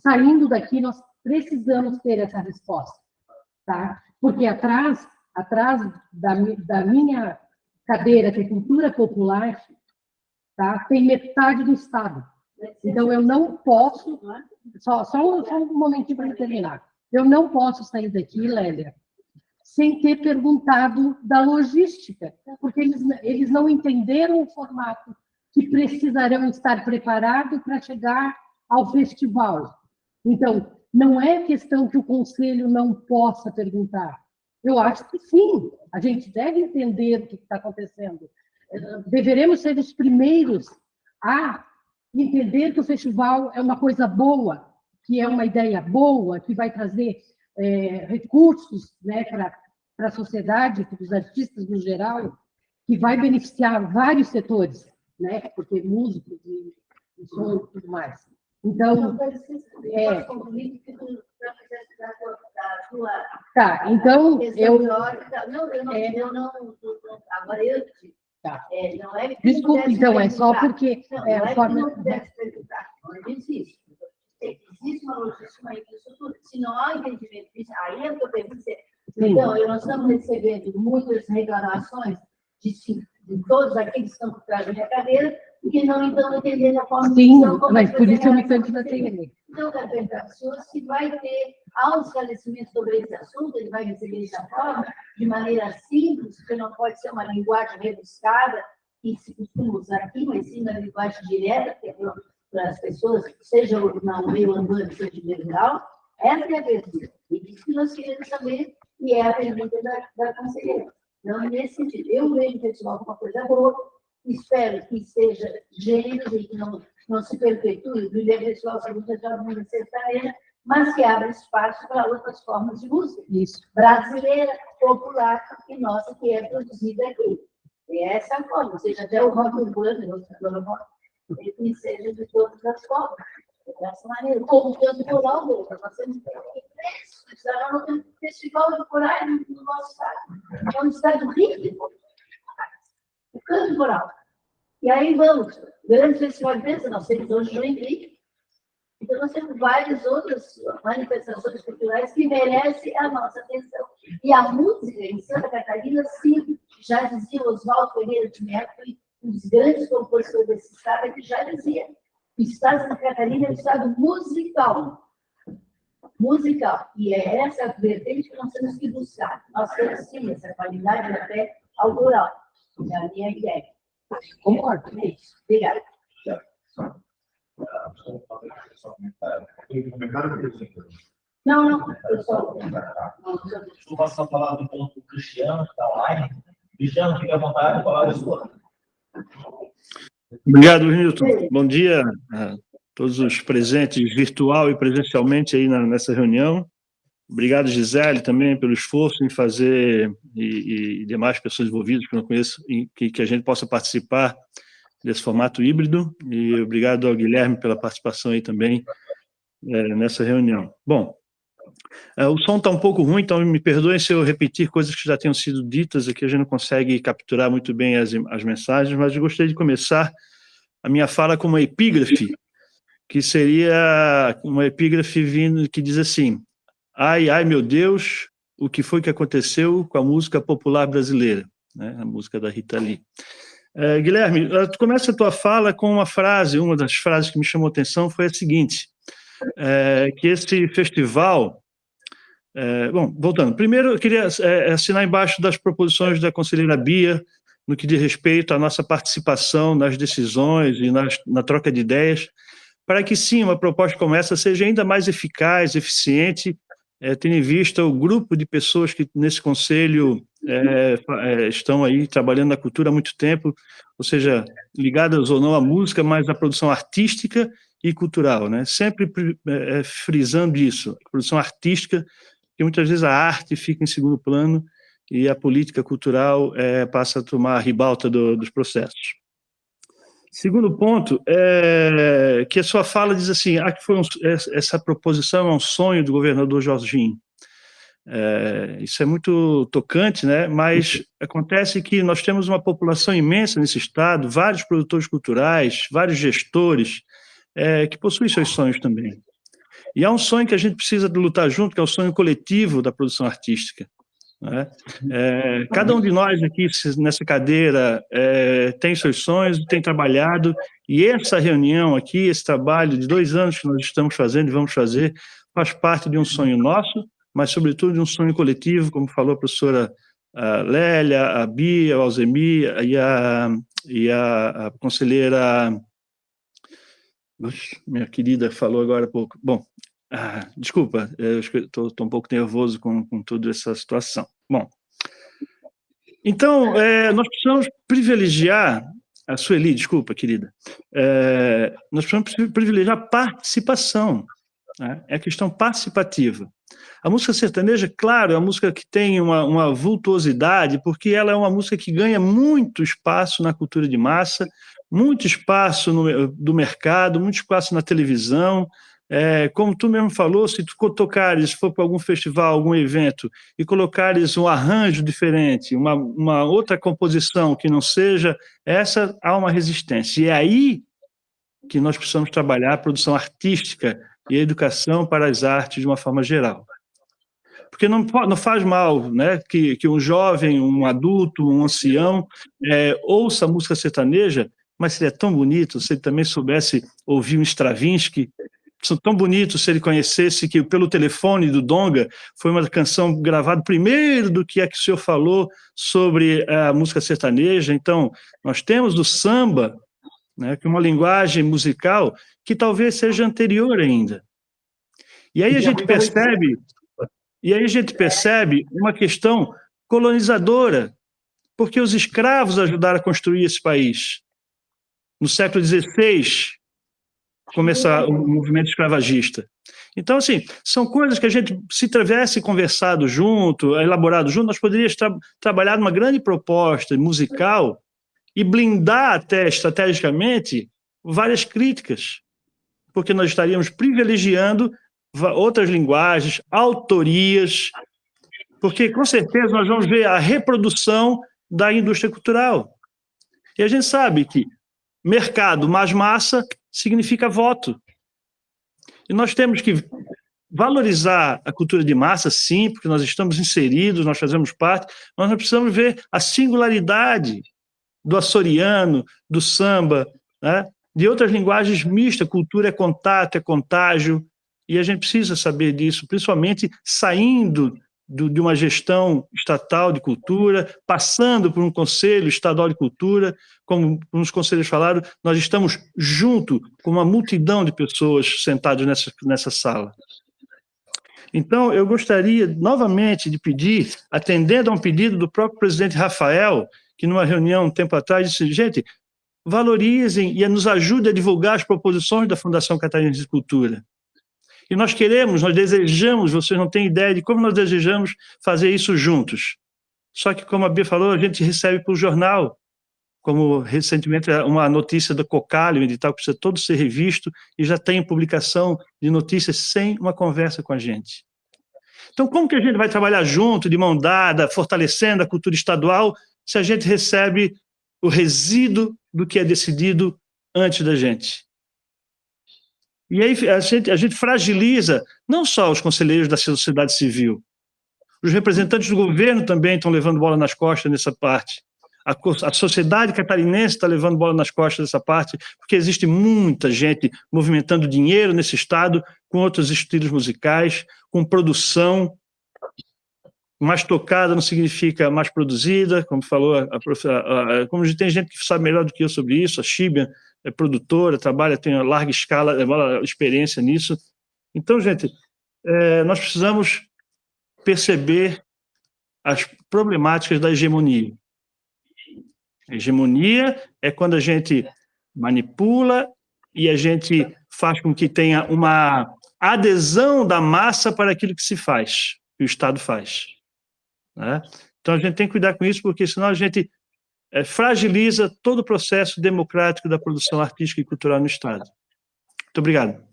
saindo daqui, nós precisamos ter essa resposta, tá? Porque atrás da minha cadeira, que é cultura popular, tá? Tem metade do Estado. Então, eu não posso... Só um momentinho para terminar. Eu não posso sair daqui, Lélia, sem ter perguntado da logística, porque eles não entenderam o formato que precisarão estar preparados para chegar ao festival. Então, não é questão que o Conselho não possa perguntar. Eu acho que sim, a gente deve entender o que está acontecendo. Deveremos ser os primeiros a entender que o festival é uma coisa boa, que é uma ideia boa, que vai trazer recursos, né, para a sociedade, para os artistas no geral, que vai beneficiar vários setores, né, porque músicos e som e tudo mais. Então, tá, então, desculpe, então, é só porque... Existe uma logística, uma infraestrutura. Se não há entendimento disso, aí é o que eu penso dizer. Então, nós estamos recebendo muitas reclamações de todos aqueles que estão por trás da minha cadeira e que não estão entendendo a forma de... Sim, mas por isso eu me candidatei ali. Então, eu quero perguntar para o senhor se vai ter um esclarecimento sobre esse assunto, ele vai receber dessa forma, de maneira simples, porque não pode ser uma linguagem rebuscada, que se costuma usar aqui, mas sim uma linguagem direta, que é para as pessoas, seja no meio urbano, seja de meio rural. Essa é a pergunta. E isso que nós queremos saber, e é a pergunta da conselheira. Não nesse sentido. Eu vejo o festival como uma coisa boa, espero que seja gênero e que não se perpetue. O primeiro festival, segundo festival do mundo sertaneja, mas que abra espaço para outras formas de música. Isso. Brasileira, popular e nossa, que é produzida aqui. E essa é a forma, ou seja, até o rock urbano, que seja de todas as formas. Dessa maneira, como o canto coral dele, nós temos um festival de corais no nosso estado. É um estado rico, o canto coral. E aí vamos, grande festival de dança, nós temos hoje no Henrique. Então, nós temos várias outras manifestações culturais que merecem a nossa atenção. E a música em Santa Catarina, sim, já dizia Oswaldo Pereira de Mercury, um dos grandes compositores desse estado, que já dizia: o estado de Santa Catarina é um estado musical. Musical. E é essa vertente que nós temos que buscar. Nós temos, sim, essa qualidade até autoral. É a minha ideia. Concordo. Obrigada. Não, pessoal. Vou passar a palavra então para o Cristiano, que está online. Cristiano, fique à vontade, a palavra é sua. Obrigado, Nilton. Bom dia a todos os presentes, virtual e presencialmente, aí nessa reunião. Obrigado, Gisele, também pelo esforço em fazer, e demais pessoas envolvidas que eu não conheço, que a gente possa participar desse formato híbrido. E obrigado ao Guilherme pela participação aí também nessa reunião. Bom, o som está um pouco ruim, então me perdoem se eu repetir coisas que já tenham sido ditas aqui, a gente não consegue capturar muito bem as mensagens, mas eu gostaria de começar a minha fala com uma epígrafe, que seria uma epígrafe vindo que diz assim: ai, ai, meu Deus, o que foi que aconteceu com a música popular brasileira, né? A música da Rita Lee. Guilherme, tu começa a tua fala com uma frase, uma das frases que me chamou a atenção foi a seguinte, que esse festival Bom, voltando. Primeiro, eu queria assinar embaixo das proposições da conselheira Bia, no que diz respeito à nossa participação nas decisões e na troca de ideias, para que, sim, uma proposta como essa seja ainda mais eficaz, eficiente, tendo em vista o grupo de pessoas que, nesse conselho, estão aí trabalhando na cultura há muito tempo, ou seja, ligadas ou não à música, mas à produção artística e cultural, né? Sempre frisando isso, a produção artística, porque muitas vezes a arte fica em segundo plano e a política cultural passa a tomar a ribalta dos processos. Segundo ponto, que a sua fala diz assim, essa proposição é um sonho do governador Jorginho. Isso é muito tocante, né? Mas acontece que nós temos uma população imensa nesse estado, vários produtores culturais, vários gestores, que possuem seus sonhos também. E há um sonho que a gente precisa lutar junto, que é o sonho coletivo da produção artística. Né? Cada um de nós aqui nessa cadeira tem seus sonhos, tem trabalhado, e essa reunião aqui, esse trabalho de 2 anos que nós estamos fazendo e vamos fazer, faz parte de um sonho nosso, mas sobretudo de um sonho coletivo, como falou a professora Lélia, a Bia, o Alzemir e a conselheira, minha querida falou agora há pouco. Bom, desculpa, eu estou um pouco nervoso com toda essa situação. Bom, então, nós precisamos privilegiar, a Sueli, desculpa, querida, nós precisamos privilegiar a participação, né? É a questão participativa. A música sertaneja, claro, é uma música que tem uma vultuosidade, porque ela é uma música que ganha muito espaço na cultura de massa, muito espaço do mercado, muito espaço na televisão. Como tu mesmo falou, se tu tocares, for para algum festival, algum evento, e colocares um arranjo diferente, uma outra composição que não seja essa, há uma resistência. E é aí que nós precisamos trabalhar a produção artística e a educação para as artes de uma forma geral. Porque não faz mal, né, que um jovem, um adulto, um ancião ouça música sertaneja, mas seria tão bonito se ele também soubesse ouvir um Stravinsky, tão bonito se ele conhecesse que pelo telefone do Donga foi uma canção gravada primeiro do que o senhor falou sobre a música sertaneja. Então, nós temos o samba, né, que é uma linguagem musical que talvez seja anterior ainda. E aí a gente percebe uma questão colonizadora, porque os escravos ajudaram a construir esse país. No século XVI, começar o movimento escravagista. Então, assim, são coisas que a gente, se tivesse conversado junto, elaborado junto, nós poderíamos trabalhar numa grande proposta musical e blindar até estrategicamente várias críticas, porque nós estaríamos privilegiando outras linguagens, autorias, porque com certeza nós vamos ver a reprodução da indústria cultural. E a gente sabe que mercado mais massa significa voto. E nós temos que valorizar a cultura de massa, sim, porque nós estamos inseridos, nós fazemos parte, mas nós precisamos ver a singularidade do açoriano, do samba, né? De outras linguagens mistas, cultura é contato, é contágio, e a gente precisa saber disso, principalmente saindo de uma gestão estatal de cultura, passando por um conselho estadual de cultura, como uns conselheiros falaram, nós estamos junto com uma multidão de pessoas sentadas nessa sala. Então, eu gostaria novamente de pedir, atendendo a um pedido do próprio presidente Rafael, que numa reunião um tempo atrás disse, gente, valorizem e nos ajudem a divulgar as proposições da Fundação Catarinense de Cultura. E nós desejamos, vocês não têm ideia de como nós desejamos fazer isso juntos. Só que, como a Bia falou, a gente recebe por jornal, como recentemente uma notícia da Cocalho, um edital que precisa todo ser revisto, e já tem publicação de notícias sem uma conversa com a gente. Então, como que a gente vai trabalhar junto, de mão dada, fortalecendo a cultura estadual, se a gente recebe o resíduo do que é decidido antes da gente? E aí a gente fragiliza não só os conselheiros da sociedade civil, os representantes do governo também estão levando bola nas costas nessa parte. A sociedade catarinense está levando bola nas costas dessa parte, porque existe muita gente movimentando dinheiro nesse estado, com outros estilos musicais, com produção, mais tocada não significa mais produzida, como falou como tem gente que sabe melhor do que eu sobre isso, a Shibian é produtora, trabalha, tem uma larga escala, experiência nisso. Então, gente, nós precisamos perceber as problemáticas da hegemonia. A hegemonia é quando a gente manipula e a gente faz com que tenha uma adesão da massa para aquilo que se faz, que o Estado faz. Né? Então, a gente tem que cuidar com isso, porque senão a gente fragiliza todo o processo democrático da produção artística e cultural no Estado. Muito obrigado.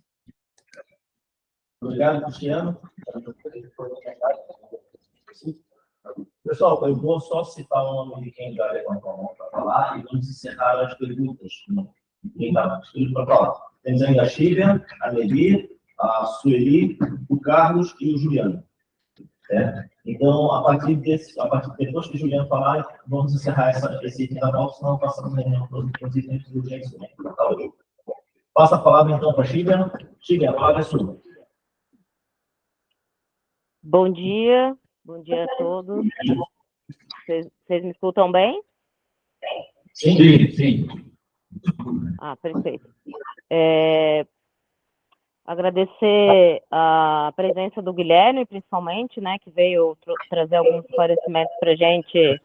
Obrigado, Cristiano. Pessoal, eu vou só citar o nome de quem já levantou a mão para falar e vamos encerrar as perguntas. Quem está inscrito para falar? Temos ainda a Shibian, a Levi, a Sueli, o Carlos e o Juliano. Então, a partir depois que o Juliano falar, vamos encerrar esse item da pauta, senão passamos a reunião para os itens de urgência. Passa a palavra, então, para a Shibian. Shibian, a palavra é sua. Bom dia a todos. Vocês me escutam bem? Sim, sim. Ah, perfeito. Agradecer a presença do Guilherme, principalmente, né, que veio trazer alguns esclarecimentos para a gente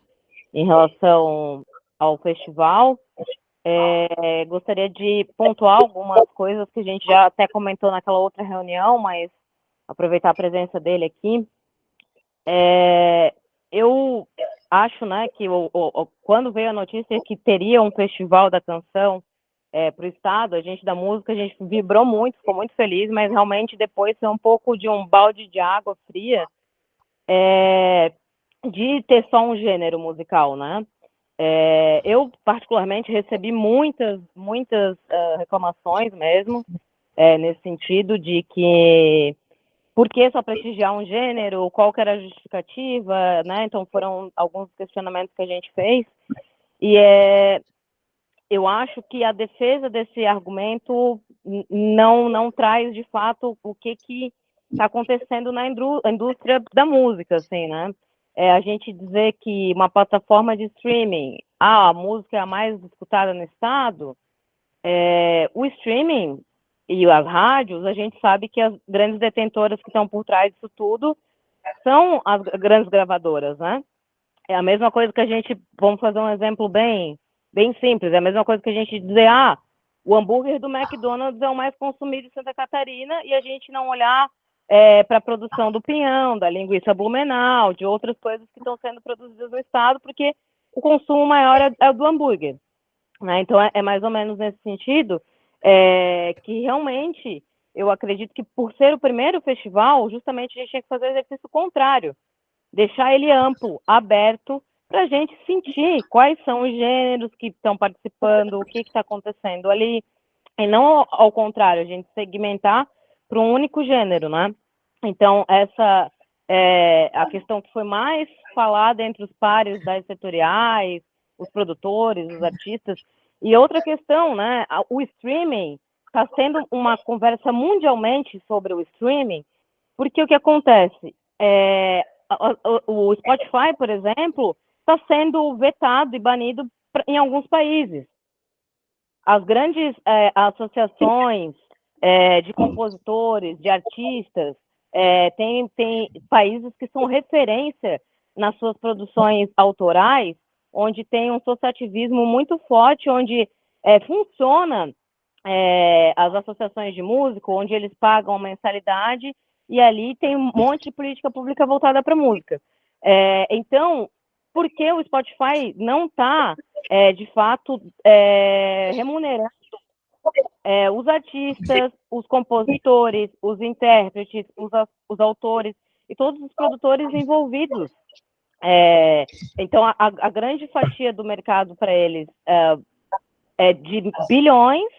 em relação ao festival. Gostaria de pontuar algumas coisas que a gente já até comentou naquela outra reunião, mas aproveitar a presença dele aqui. Eu acho, né, que quando veio a notícia que teria um festival da canção para o Estado, a gente da música, a gente vibrou muito, ficou muito feliz, mas realmente depois foi um pouco de um balde de água fria de ter só um gênero musical, né? Eu, particularmente, recebi muitas reclamações mesmo, nesse sentido de que por que só prestigiar um gênero, qual que era a justificativa, né? Então foram alguns questionamentos que a gente fez, e eu acho que a defesa desse argumento não traz, de fato, o que está acontecendo na indústria da música, assim, né? A gente dizer que uma plataforma de streaming, a música é a mais escutada no Estado, o streaming e as rádios, a gente sabe que as grandes detentoras que estão por trás disso tudo são as grandes gravadoras, né? É a mesma coisa que a gente, vamos fazer um exemplo bem simples, é a mesma coisa que a gente dizer, o hambúrguer do McDonald's é o mais consumido em Santa Catarina, e a gente não olhar para a produção do pinhão, da linguiça Blumenau, de outras coisas que estão sendo produzidas no Estado, porque o consumo maior é o do hambúrguer. Né? Então, é mais ou menos nesse sentido que realmente eu acredito que, por ser o primeiro festival, justamente a gente tinha que fazer o exercício contrário, deixar ele amplo, aberto, para a gente sentir quais são os gêneros que estão participando, o que está acontecendo ali, e não ao contrário, a gente segmentar para um único gênero, né? Então, essa é a questão que foi mais falada entre os pares das setoriais, os produtores, os artistas. E outra questão, né? O streaming está sendo uma conversa mundialmente sobre o streaming, porque o que acontece? O Spotify, por exemplo, está sendo vetado e banido em alguns países. As grandes associações de compositores, de artistas, tem países que são referência nas suas produções autorais, onde tem um associativismo muito forte, onde funciona as associações de músico, onde eles pagam mensalidade, e ali tem um monte de política pública voltada para a música. Então, por que o Spotify não está, de fato, remunerando os artistas, os compositores, os intérpretes, os autores e todos os produtores envolvidos? Então, a grande fatia do mercado para eles é de bilhões,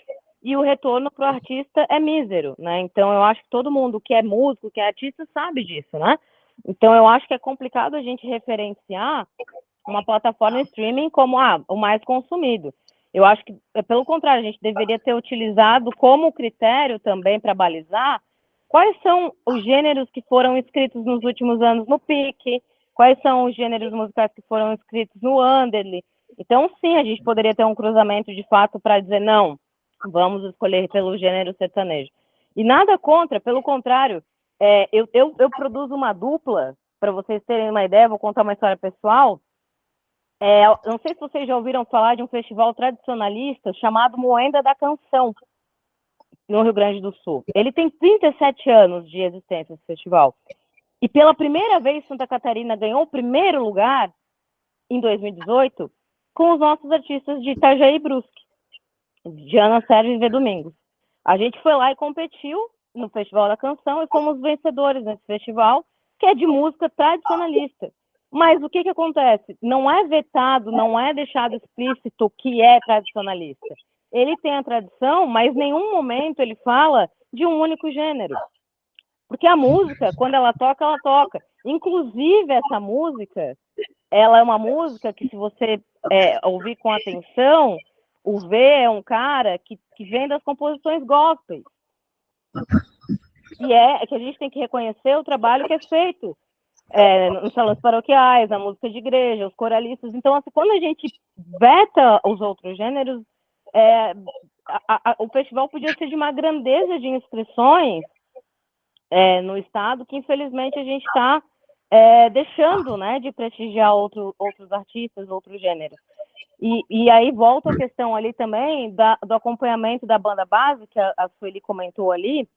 e o retorno para o artista é mísero, né? Então, eu acho que todo mundo que é músico, que é artista, sabe disso, né? Então, eu acho que é complicado a gente referenciar uma plataforma streaming como o mais consumido. Eu acho que, pelo contrário, a gente deveria ter utilizado como critério também para balizar quais são os gêneros que foram inscritos nos últimos anos no PIC, quais são os gêneros musicais que foram inscritos no Anderle. Então, sim, a gente poderia ter um cruzamento de fato para dizer, não, vamos escolher pelo gênero sertanejo. E nada contra, pelo contrário, eu produzo uma dupla, para vocês terem uma ideia, vou contar uma história pessoal. Não sei se vocês já ouviram falar de um festival tradicionalista chamado Moenda da Canção, no Rio Grande do Sul. Ele tem 37 anos de existência, esse festival. E pela primeira vez, Santa Catarina ganhou o primeiro lugar, em 2018, com os nossos artistas de Itajaí e Brusque, Diana Serve e V Domingos. A gente foi lá e competiu no Festival da Canção e fomos vencedores nesse festival, que é de música tradicionalista. Mas o que acontece? Não é vetado, não é deixado explícito que é tradicionalista. Ele tem a tradição, mas em nenhum momento ele fala de um único gênero. Porque a música, quando ela toca, ela toca. Inclusive, essa música, ela é uma música que, se você ouvir com atenção, o V é um cara que vem das composições gospel. E é que a gente tem que reconhecer o trabalho que é feito nos salões paroquiais, na música de igreja, os coralistas. Então, assim, quando a gente veta os outros gêneros, o festival podia ser de uma grandeza de inscrições no estado, que infelizmente a gente está deixando, né, de prestigiar outros artistas, outros gêneros. E aí volta a questão ali também do acompanhamento da banda base, que a Sueli comentou ali.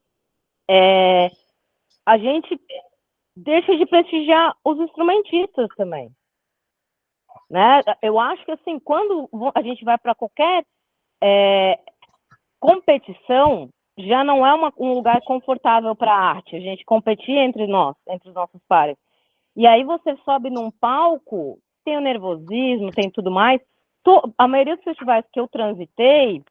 A gente deixa de prestigiar os instrumentistas também, né? Eu acho que, assim, quando a gente vai para qualquer competição, já não é um lugar confortável para a arte, a gente competir entre os nossos pares. E aí você sobe num palco, tem o nervosismo, tem tudo mais. A maioria dos festivais que eu transitei,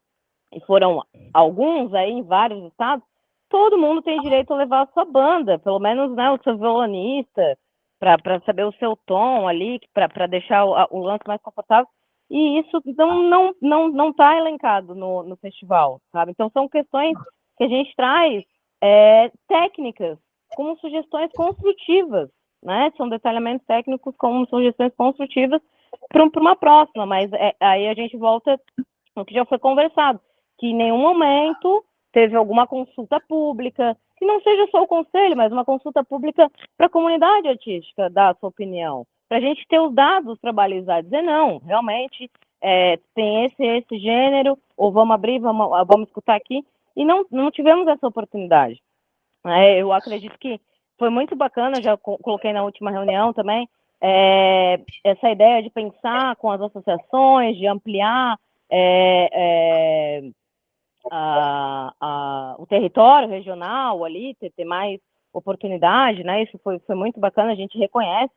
e foram alguns aí em vários estados, todo mundo tem direito a levar a sua banda, pelo menos, né, o seu violonista, para saber o seu tom ali, para deixar o lance mais confortável. E isso não está elencado no festival, sabe? Então são questões que a gente traz técnicas como sugestões construtivas, né? São detalhamentos técnicos como sugestões construtivas para uma próxima, mas aí a gente volta no que já foi conversado, que em nenhum momento teve alguma consulta pública, que não seja só o conselho, mas uma consulta pública para a comunidade artística dar a sua opinião, para a gente ter os dados para balizar, dizer, não, realmente tem esse gênero, ou vamos abrir, vamos escutar aqui, e não tivemos essa oportunidade. Eu acredito que foi muito bacana, já coloquei na última reunião também, essa ideia de pensar com as associações, de ampliar o território regional ali, ter mais oportunidade, né? Isso foi muito bacana, a gente reconhece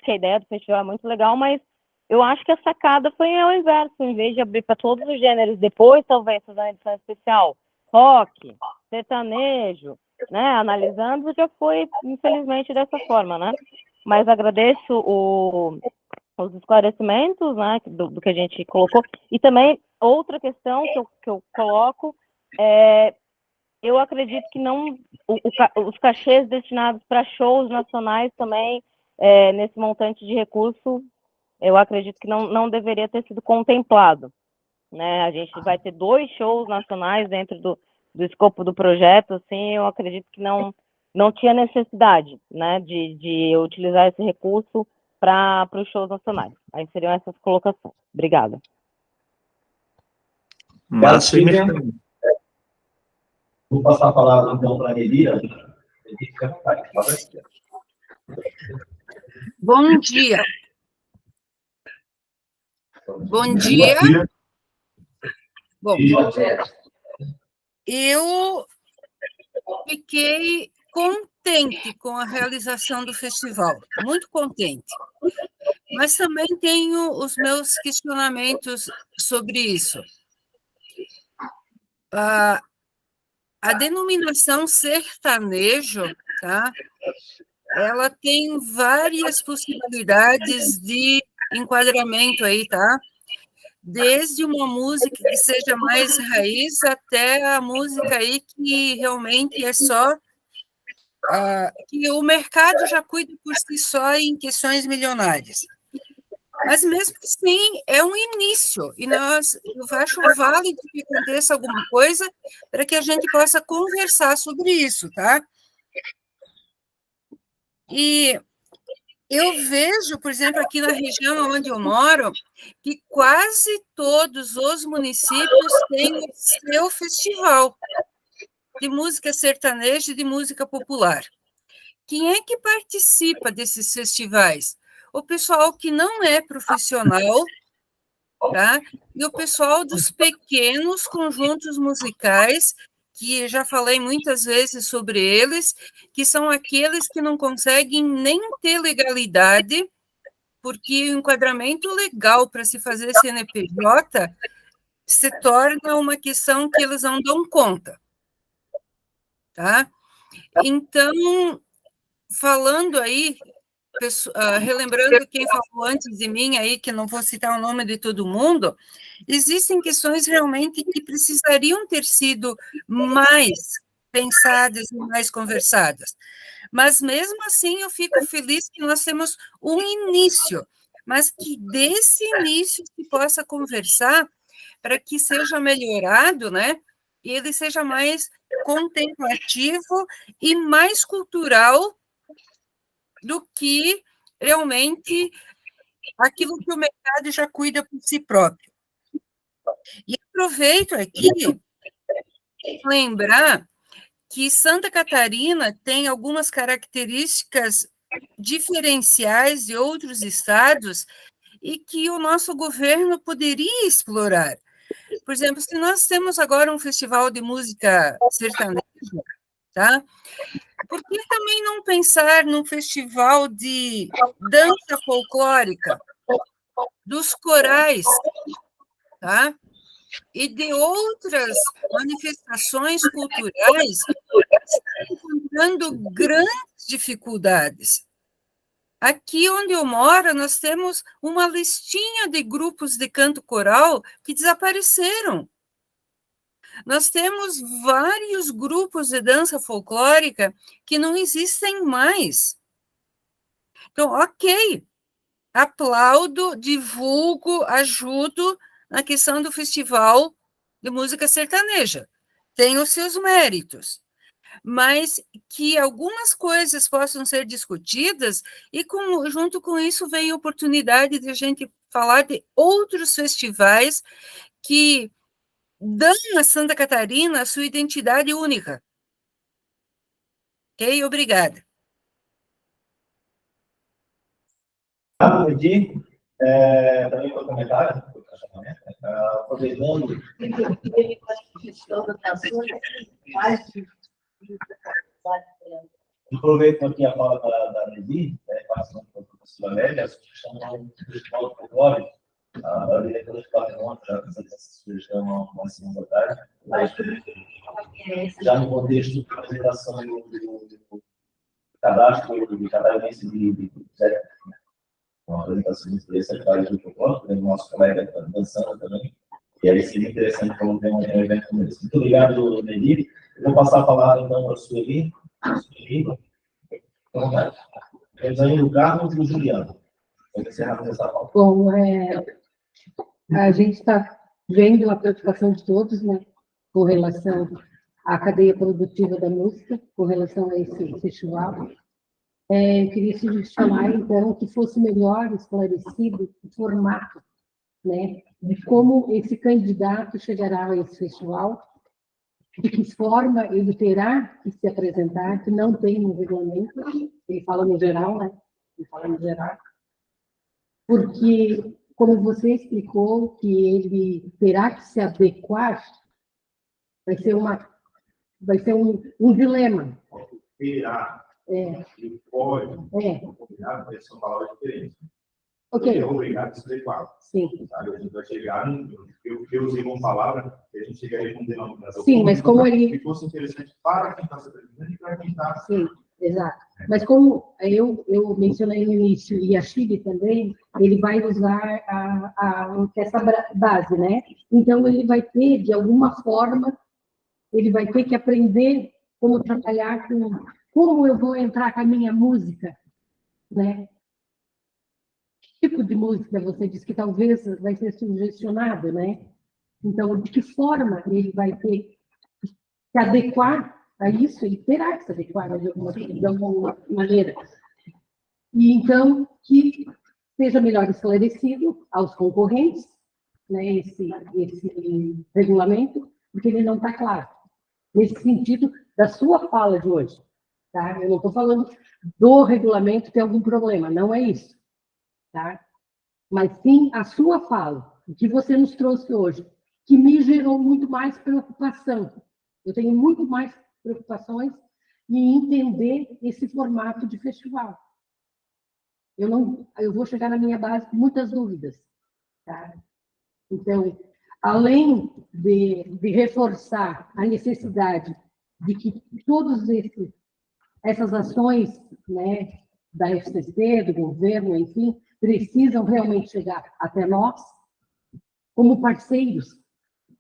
que a ideia do festival é muito legal, mas eu acho que a sacada foi ao inverso, em vez de abrir para todos os gêneros, depois talvez fazer uma edição especial, rock, sertanejo, né? Analisando, já foi, infelizmente, dessa forma, né? Mas agradeço os esclarecimentos, né, do que a gente colocou. E também, outra questão que eu coloco eu acredito que os cachês destinados para shows nacionais também, nesse montante de recurso, eu acredito que não deveria ter sido contemplado, né? A gente vai ter 2 shows nacionais dentro do escopo do projeto, assim, eu acredito que não tinha necessidade, né, de utilizar esse recurso para os shows nacionais. Aí seriam essas colocações. Obrigada. Márcia, Vou passar a palavra, então, para a Elira. Bom dia. Bom dia. Bom, eu fiquei contente com a realização do festival, muito contente. Mas também tenho os meus questionamentos sobre isso. A denominação sertanejo, tá? Ela tem várias possibilidades de enquadramento aí, tá? Desde uma música que seja mais raiz até a música aí que realmente é só que o mercado já cuida por si só em questões milionárias. Mas mesmo assim, é um início, e eu acho válido que aconteça alguma coisa para que a gente possa conversar sobre isso, tá? E eu vejo, por exemplo, aqui na região onde eu moro, que quase todos os municípios têm o seu festival de música sertaneja e de música popular. Quem é que participa desses festivais? O pessoal que não é profissional, tá? E o pessoal dos pequenos conjuntos musicais, que já falei muitas vezes sobre eles, que são aqueles que não conseguem nem ter legalidade, porque o enquadramento legal para se fazer CNPJ se torna uma questão que eles não dão conta, tá? Então, falando aí, relembrando quem falou antes de mim aí, que não vou citar o nome de todo mundo, existem questões realmente que precisariam ter sido mais pensadas e mais conversadas. Mas, mesmo assim, eu fico feliz que nós temos um início, mas que desse início se possa conversar para que seja melhorado, né? E ele seja mais contemplativo e mais cultural do que realmente aquilo que o mercado já cuida por si próprio. E aproveito aqui para lembrar que Santa Catarina tem algumas características diferenciais de outros estados e que o nosso governo poderia explorar. Por exemplo, se nós temos agora um festival de música sertaneja, tá? Por que também não pensar num festival de dança folclórica, dos corais, tá? E de outras manifestações culturais que estão encontrando grandes dificuldades. Aqui onde eu moro, nós temos uma listinha de grupos de canto coral que desapareceram. Nós temos vários grupos de dança folclórica que não existem mais. Então, ok, aplaudo, divulgo, ajudo na questão do festival de música sertaneja. Tem os seus méritos, mas que algumas coisas possam ser discutidas e, junto com isso, vem a oportunidade de a gente falar de outros festivais que dão a Santa Catarina a sua identidade única. Ok? Obrigada. Aqui, também foi comentário, aproveitando. Aproveitando aqui a fala da Nevi, passando para a professora Lélia, a sugestão do festival folclórico, a diretora de Patrimônio já fez essa sugestão há uma semana atrás, já no contexto da apresentação do cadastro catarinense de uma apresentação de três secretários do folclore, o nosso colega está dançando também, e aí seria interessante como ter um evento como esse. Muito obrigado, Nevi. Eu vou passar a palavra, então, para a Sueli. Então, o Carlos e o Juliano. Bom, a gente está vendo a preocupação de todos, né, com relação à cadeia produtiva da música, com relação a esse festival. Eu queria sugerir, então, que fosse melhor esclarecido o formato, né, de como esse candidato chegará a esse festival, de que forma ele terá que se apresentar, que não tem no regulamento, ele fala no geral, né? Ele fala no geral. Porque, como você explicou, que ele terá que se adequar, vai ser um dilema. Terá. E pode. São palavras diferentes. Ok. É obrigado a se adequar. Sim. Sabe? A gente vai chegar, eu usei uma palavra, que a gente chegaria com denominação. Sim, mas como ele... Que fosse interessante para quem está se apresentando e para quem está... Sim, exato. Mas como eu mencionei no início, e a Chile também, ele vai usar essa base, né? Então, ele vai ter, de alguma forma, ele vai ter que aprender como trabalhar como eu vou entrar com a minha música, né? Que tipo de música você disse que talvez vai ser sugestionado, né? Então, de que forma ele vai ter que se adequar a isso? Ele terá que se adequar de alguma maneira. E, então, que seja melhor esclarecido aos concorrentes, né, esse regulamento, porque ele não está claro. Nesse sentido da sua fala de hoje. Tá? Eu não estou falando do regulamento ter algum problema, não é isso. Tá? Mas sim a sua fala, o que você nos trouxe hoje, que me gerou muito mais preocupação. Eu tenho muito mais preocupações em entender esse formato de festival. Eu vou chegar na minha base com muitas dúvidas. Tá? Então, além de reforçar a necessidade de que todas essas ações, né, da FCC, do governo, enfim, precisam realmente chegar até nós, como parceiros,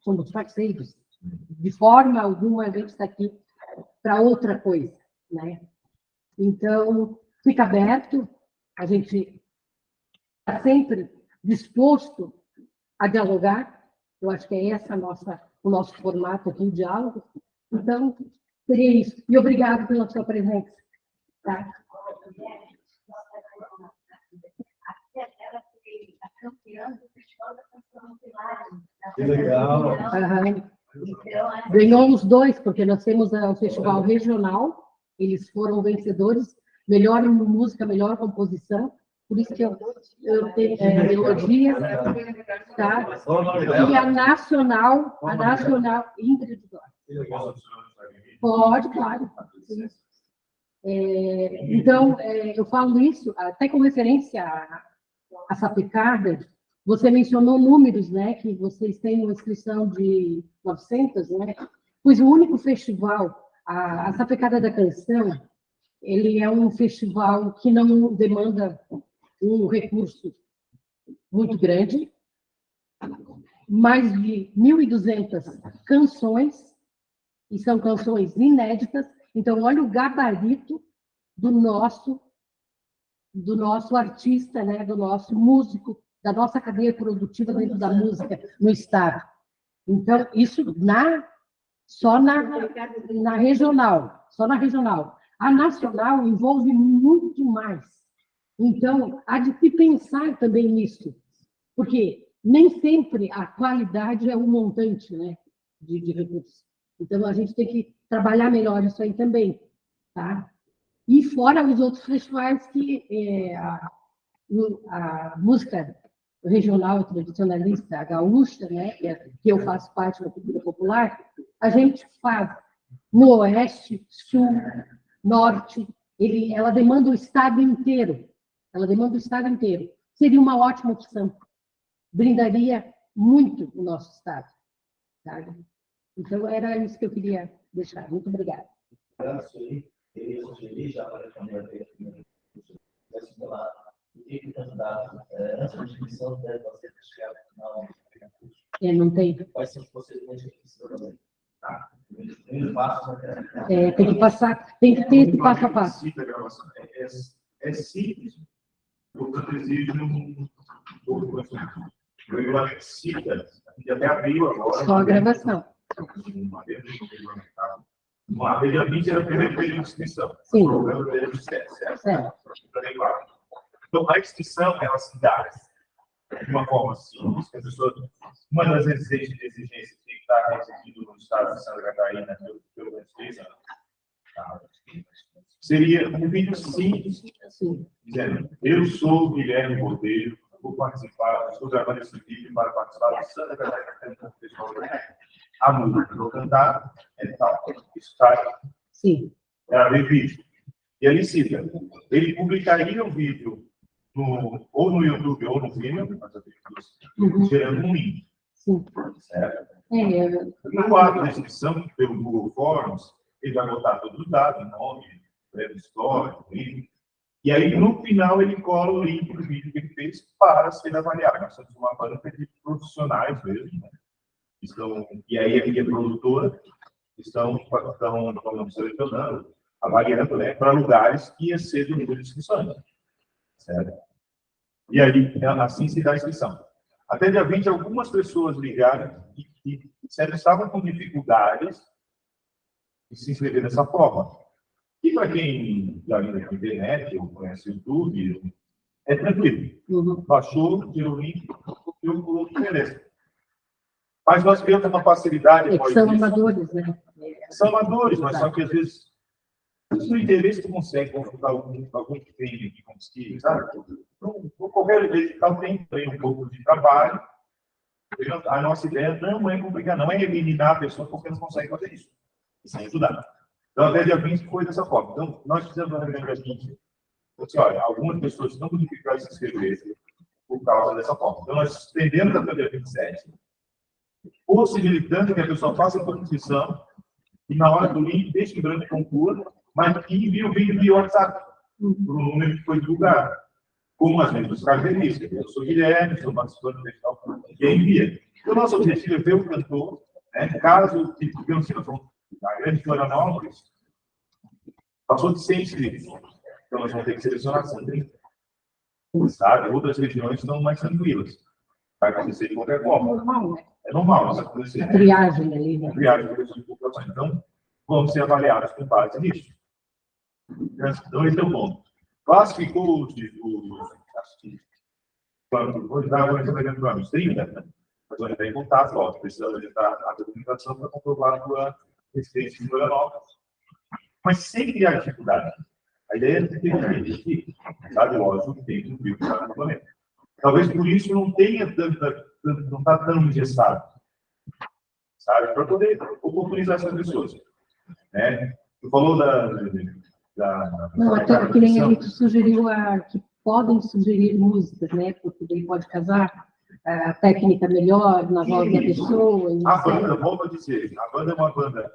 somos parceiros. De forma alguma, a gente está aqui para outra coisa, né? Então, fica aberto, a gente está sempre disposto a dialogar. Eu acho que é esse o nosso formato aqui, o diálogo. Então, seria isso. E obrigado pela sua presença. Tá? Ela foi a campeã do Festival da Canção Popular. Que legal. Então, Ganhou os dois, porque nós temos o festival regional, eles foram vencedores, melhor música, melhor composição, por isso que eu tenho melodia, tá? E a nacional Ingrid Dória. Pode, claro. Então, eu falo isso até com referência a Sapecada. Você mencionou números, né, que vocês têm uma inscrição de 900, né? Pois o único festival, a Sapecada da Canção, ele é um festival que não demanda um recurso muito grande, mais de 1.200 canções, e são canções inéditas. Então, olha o gabarito do nosso artista, né, do nosso músico, da nossa cadeia produtiva dentro da música no Estado. Então, isso só na regional, só na regional. A nacional envolve muito mais. Então, há de se pensar também nisso, porque nem sempre a qualidade é um montante, né, de recursos. Então, a gente tem que trabalhar melhor isso aí também. Tá? E fora os outros festivais que a música regional tradicionalista, a gaúcha, né, que eu faço parte da cultura popular, a gente faz no Oeste, Sul, Norte, ela demanda o Estado inteiro. Ela demanda o Estado inteiro. Seria uma ótima opção. Brindaria muito o nosso Estado. Tá? Então, era isso que eu queria deixar. Muito obrigada. Eu sugeri já para responder pela equipe candidata, antes da inscrição, deve você chegar no final. Não tem. Quais são os procedimentos que precisam fazer? Tá. Primeiro passo, tem que passar, tem que ter esse passo a passo. É simples, portanto, exige um conhecimento. O regulamento cita, que até abriu agora. Só a gravação. Uma vez a 20 era o primeiro período de inscrição. Sim. O problema era o período de 7, certo? Então, a inscrição, ela se dá de uma forma simples, que a pessoa, uma das exigências tem que estar residindo no estado de Santa Catarina pelo menos 3 anos. Seria um vídeo simples, dizendo: eu sou Guilherme Botelho, vou participar, estou gravando esse vídeo para participar do Santa Catarina Festival da Canção. A música que eu vou cantar é tal. Isso está. Sim. Era ver vídeo. E ali cita: ele publicaria o vídeo ou no YouTube ou no Vimeo, gerando um link. Sim. Certo? No ato da inscrição, pelo Google Forms, ele vai botar todos os dados, nome, breve histórico, link. E aí, no final, ele cola o link do vídeo que ele fez para ser avaliado. Nós somos uma banca de profissionais mesmo, né? E aí, a minha produtora estão selecionando avaliando, né, para lugares que ia ser do número de inscrições. Certo? E aí, assim se dá a inscrição. Até dia 20, algumas pessoas ligaram e disseram que estavam com dificuldades de se inscrever dessa forma. E para quem já viu na internet, ou conhece o YouTube, é tranquilo. Baixou, tirou o link, copiou, colocou, beleza. Mas nós temos uma facilidade. É que são amadores, né? São amadores, mas só que às vezes, se o interesse tu consegue consultar algum que tem aqui com os sabe? Então, qualquer edital tem um pouco de trabalho. A nossa ideia não é complicar, não é eliminar a pessoa porque não consegue fazer isso. Sem ajudar. Então, até dia 20 foi dessa forma. Então, nós fizemos uma reunião dia 20. Assim, olha, algumas pessoas estão com dificuldade de se inscrever por causa dessa forma. Então, nós estendemos até o dia 27, possibilitando que a pessoa faça a inscrição e, na hora do link, deixe em branco o concurso, mas envie o vídeo de WhatsApp para o número que foi divulgado. Como as mesmas características. Eu sou Guilherme, estou participando do festival, e envia. O nosso objetivo é ver o cantor, né, caso, digamos, na grande Florianópolis, passou de 100 inscritos. Então, nós vamos ter que selecionar 130. Sabe? Outras regiões estão mais tranquilas. Vai acontecer de qualquer forma. Normal, né? É normal isso acontecer. A triagem ali, né? Triagem de população. Então, vamos ser avaliados com base nisso. Então, esse é o ponto. Classificou os 30, mas vamos entrar em contato, precisamos adiantar a documentação para comprovar a sua existência em Florianópolis. Mas sem criar dificuldade. A ideia é que, sabe, lógico, que tem que cumprir o planeta. Talvez por isso não tenha não está tão engessado, sabe, para poder oportunizar essas pessoas. Né? Tu falou Não, até que nem a gente sugeriu que podem sugerir músicas, né? Porque daí pode casar a técnica melhor na voz da pessoa. A banda, volto a dizer, a banda é uma banda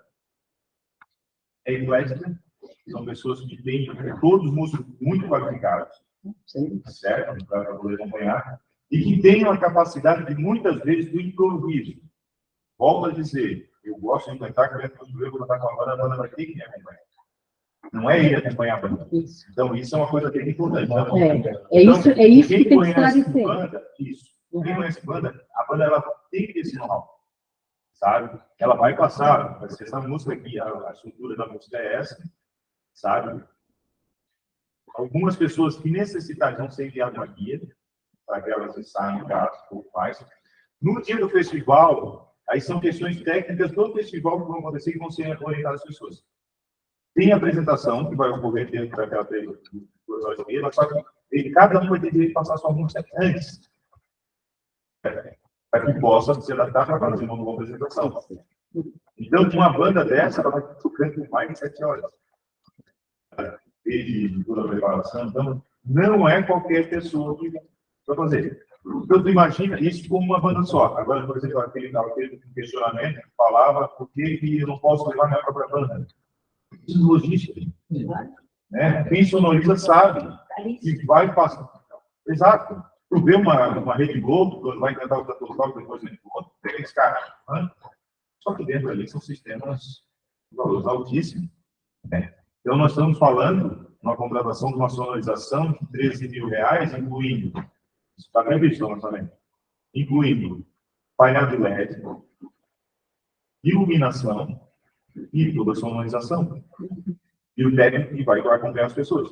eclética, são pessoas que têm todos músicos muito qualificados, certo? Para poder acompanhar, e que têm uma capacidade de, muitas vezes, do improviso. Volto a dizer, eu gosto de cantar, quando eu vou cantar com a banda vai ter que me acompanhar. Não é ele acompanhar a banda. Isso. Então, isso é uma coisa que é importante. Então, é isso que tem que esclarecer. esclarecer. Quem conhece banda, a banda ela tem que ter esse know-how, sabe? Ela vai passar, vai ser essa música aqui, a estrutura da música é essa, sabe? Algumas pessoas que necessitariam ser enviadas uma guia, para que elas ensaiam em casa, ou mais. No dia do festival, aí são questões técnicas do festival que vão acontecer e vão ser orientadas as pessoas. Tem a apresentação, que vai ocorrer dentro daquela 2 horas e meia, só que cada um vai ter direito de passar sua música antes, para que possa se adaptar para fazer uma boa apresentação. Então, uma banda dessa, ela vai tocando por mais de 7 horas. Desde toda a preparação. Então, não é qualquer pessoa que vai fazer. Então, tu imagina isso como uma banda só. Agora, por exemplo, aquele questionamento que falava por que eu não posso levar minha própria banda. Isso é logística. Né? Quem sonoriza sabe que vai passar. Exato. Tu vê uma Rede Globo, vai cantar o cantor tal, depois do outro, pega esse cara. Né? Só que dentro ali são sistemas de valores altíssimos. Né? Então, nós estamos falando uma contratação de uma sonorização de R$13 mil, incluindo, isso está previsto no orçamento, incluindo painel de LED, iluminação e toda a sonorização. E o técnico que vai acompanhar as pessoas.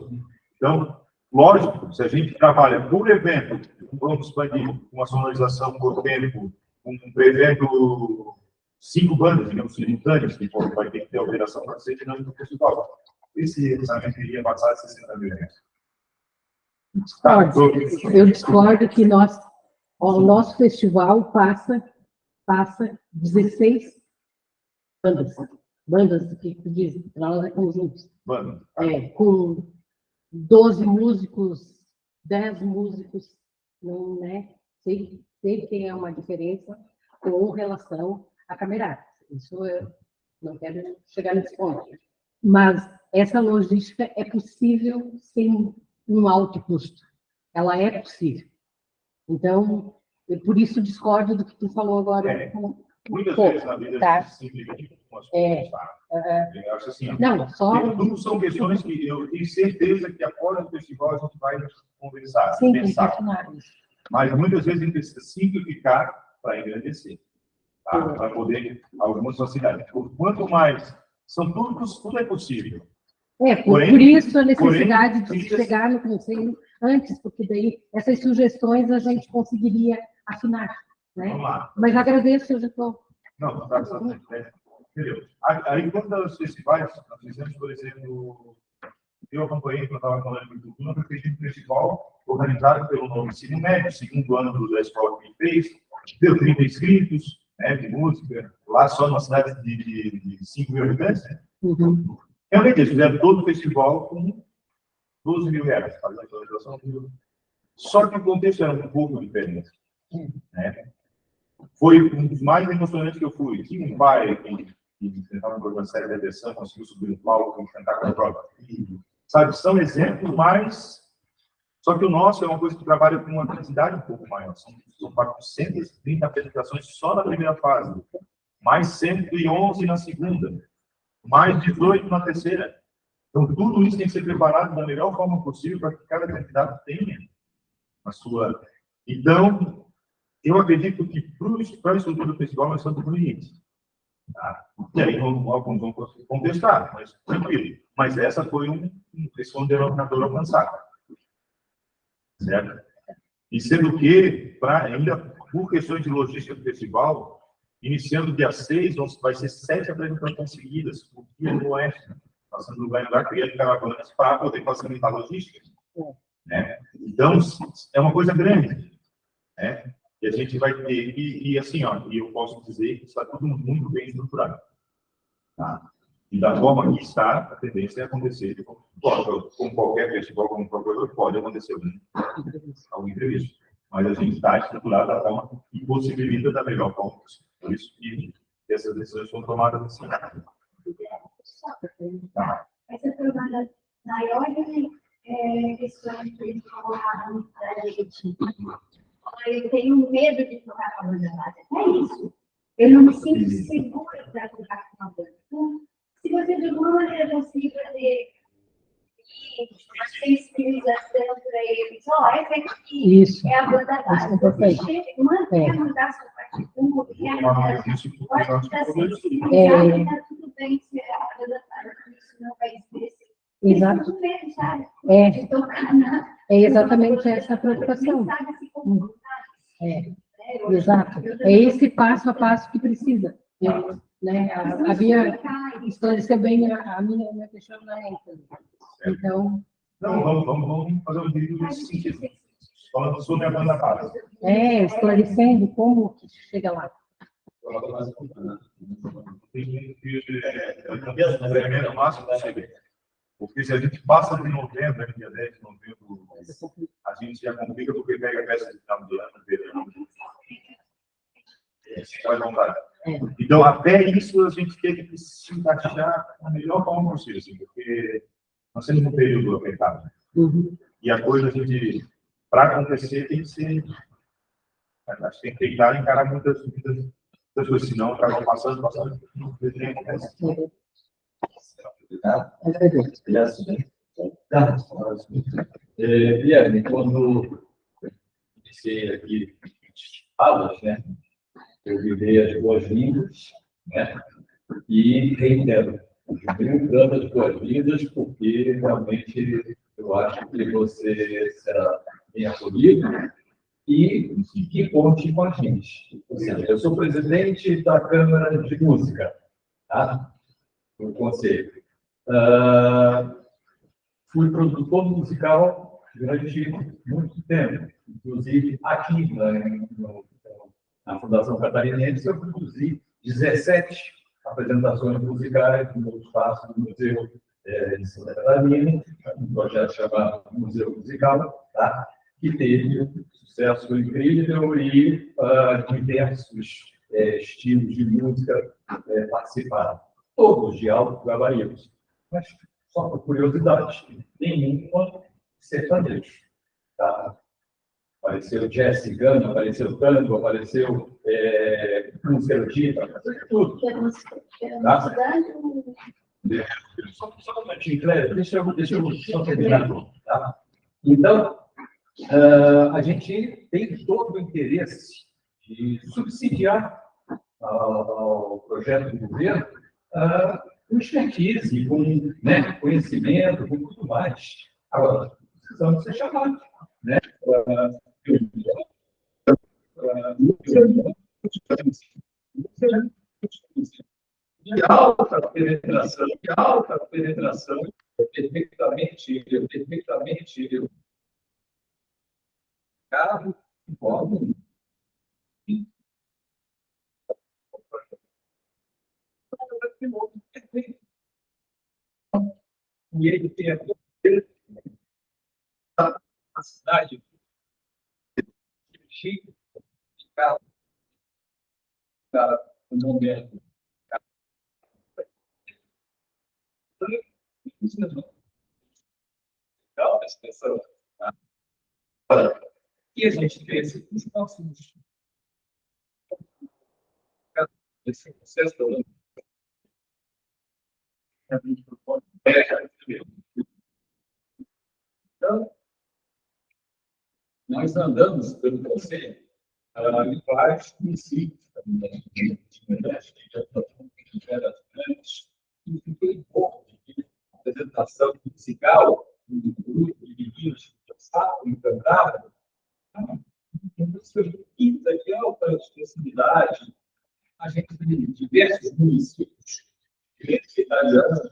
Então, lógico, se a gente trabalha por evento, vamos expandir uma sonorização por tempo, prevendo 5 bandas, digamos, simultâneas, que vai ter que ter alteração para ser dinâmico do festival. Esse orçamento iria passar de R$60 mil. Eu discordo que o nosso festival passa 16 bandas que dizem, ela é conjuntos. Com 12 músicos, 10 músicos, não, né? Sempre tem uma diferença com relação à camerata. Isso eu não quero chegar nesse ponto. Mas essa logística é possível sem um alto custo. Ela é possível. Então, eu por isso discordo do que tu falou agora Muitas Pô, vezes na vida tá. a gente simplifica com as coisas, tá? Eu acho assim, Não, só... tudo são questões que eu tenho certeza que após o festival a gente vai conversar, Sim, pensar. continuar isso. Mas muitas vezes a gente precisa simplificar para engrandecer, tá? Para poder algumas facilidades. Quanto mais, tudo é possível. Por isso a necessidade de chegar no conselho antes, porque daí essas sugestões a gente conseguiria afinar, né? Vamos lá. Mas agradeço, eu já estou... Não, tá, entendeu? Aí, quando os festivais, nós fizemos, por exemplo, eu acompanhei, quando eu estava falando de cultura, eu fiz um festival organizado pelo novo ensino médio, segundo ano da escola que fez, deu 30 inscritos, né, de música, lá só numa cidade de 5 mil habitantes, né? Uhum. Realmente, eles fizeram todo o festival com 12 mil reais, fazendo a organização. Só que o contexto era um pouco diferente, né? Foi um dos mais emocionantes que eu fui. Tinha um pai que tentava um programa de série de depressão, conseguiu subir no palco e cantar com a própria filha. Sabe, são exemplos, mas... Só que o nosso é uma coisa que trabalha com uma quantidade um pouco maior. São 430 apresentações só na primeira fase, mais 111 na segunda, mais 18 na terceira. Então, tudo isso tem que ser preparado da melhor forma possível para que cada candidato tenha a sua... Então, eu acredito que para a estrutura do festival nós estamos no limite. Tá? E aí, alguns vão contestar, mas tranquilo. Mas essa foi esse foi um denominador alcançado. Certo? E sendo que, ainda por questões de logística do festival, iniciando dia 6, vai ser 7 apresentações seguidas, por dia no Oeste, passando lugar em lugar, criando caravanas para poder facilitar a logística. Né? Então, é uma coisa grande. Né? E a gente vai ter, e assim, ó, e eu posso dizer que está tudo muito bem estruturado. Tá? E da forma que está, a tendência é acontecer. Como qualquer festival, como qualquer outro, pode acontecer algum imprevisto. Mas a gente está estruturado da forma que possibilita da melhor forma possível. Por isso que essas decisões foram tomadas assim. Tá. Essa foi uma das maiores questões que eles colocaram para a gente. Eu tenho medo de tocar com a banda base. É isso. Eu não me sinto segura para tocar com a banda. Então, se você de alguma maneira conseguir fazer uma sensibilização para eles, essa aqui Isso. é a banda base. Você quer mudar sua partitura, quer mudar sua sensibilizar, está tudo bem se a banda base, isso não vai ser. Exato. É exatamente essa a preocupação. Exato. É esse passo a passo que precisa. Né? A Bia esclareceu bem a minha questionamento. Então... Não, vamos fazer um vídeo nesse sentido. Falando sobre a banda base. Esclarecendo como que chega lá. O máximo possível. Porque se a gente passa de novembro, dia 10 de novembro, a gente já complica porque pega a peça de final do ano, verão. Faz vontade. Então, até isso a gente tem que se encaixar da melhor forma possível, assim, porque nós temos um período apertado. E a coisa, a gente, para acontecer, tem que ser. A gente tem que tentar encarar muitas coisas, senão acaba passando, não acontece. Guilherme, quando iniciei aqui aulas, né, eu vivi as boas-vindas, né, e reitero, brincando as boas-vindas, porque realmente eu acho que você será bem acolhido e que conte com a gente. Ou seja, eu sou presidente da Câmara de Música, tá? Do Conselho. Fui produtor musical durante muito tempo, inclusive aqui na Fundação Catarinense, eu produzi 17 apresentações musicais no espaço do Museu de Santa Catarina, um projeto chamado Museu Musical, tá? Que teve um sucesso incrível e diversos estilos de música participaram, todos de alto gabarito. Mas, só por curiosidade, nenhuma sertanejo. Tá? apareceu jazz cigano, apareceu tango, apareceu música erudita, apareceu tudo. Que é uma cidade. Só um momentinho, Cléber, deixa eu só terminar. Tá? Então, a gente tem todo o interesse de subsidiar ao projeto do governo com expertise, com conhecimento, com tudo mais. Agora, precisamos ser chamados. Né? De alta penetração, perfeitamente carro, igual. E ele tem a cidade cheia de carro no momento. Legal essa expressão. E a gente pensa que os nossos esse processo então, nós andamos pelo conselho em vários municípios também, e ficou em pouco de apresentação musical do grupo de meninos que estavam encantados, quinta de alta expressividade. A gente tem diversos municípios, diferentes italianos,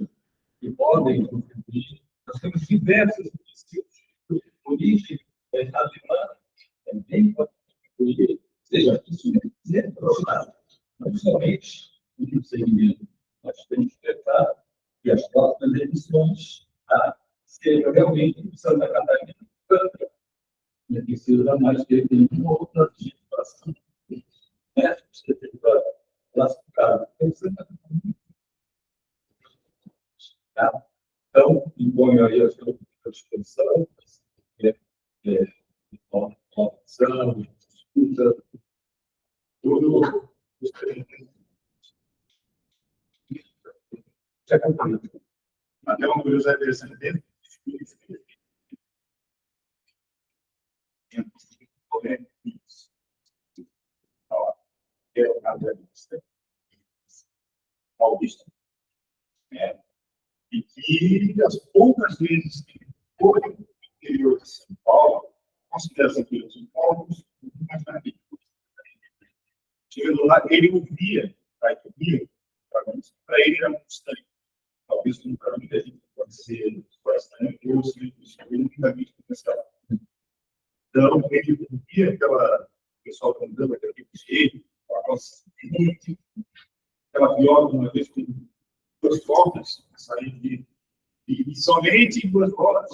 que podem contribuir. Nós temos diversos municípios de origem alemã, também podem contribuir. Ou seja, isso é profissional, não somente no segmento. Nós temos que tentar que as próximas edições sejam realmente em Santa Catarina, e precisa mais ter uma outra situação. Classificado. Então, imponho aí a sua disposição, informação, disputa, tudo. Até uma curiosidade interessante dentro é o caso da lista paulista, e que as poucas vezes que foi no interior de São Paulo, considera-se que o São Paulo muito mais rápido. Chegando lá, ele ouvia, para ele era muito estranho. Talvez como para muita gente pode ser estranho, eu nunca vi isso. Então, ele ouvia o pessoal cantando aquele jeito, aquela viola, uma vez com 2 cordas, sair e somente 2 cordas.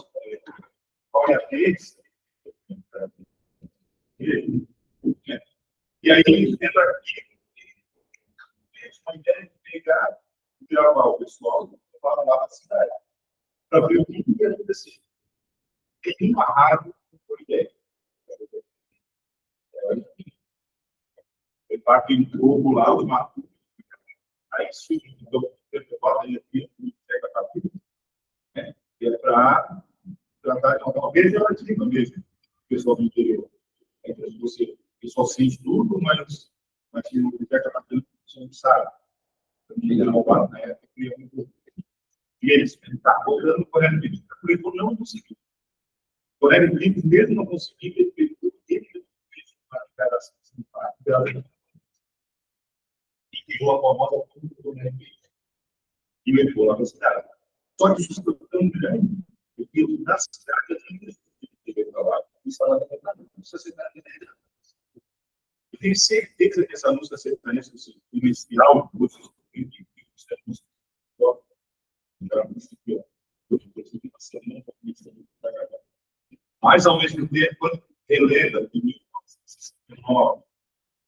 Qual é a vez? E aí, dentro aqui, uma ideia de pegar e gravar o pessoal para lá na cidade, para ver o que ia acontecer. Tem uma rádio por ideia. Eu estava aqui no grupo lá, o Marco. Aí surge o doutor que é para tratar de talvez ela diga mesmo, o pessoal do interior. O pessoal sente tudo, mas o que está tratando, você não sabe. E eles estão rodando o Correio Brito. O Correio não conseguiu. O Correio Brito, mesmo não conseguindo, ele fez tudo que ele fez para cada cidade. E criou a famosa do Correio Brito. E levou lá para a cidade. Só que isso foi tão grande, porque na cidade eu tenho que falar. Isso fala da sociedade. Eu tenho certeza que essa música sertaneja, o espiral, mas, ao mesmo tempo, quando relembra de 1969,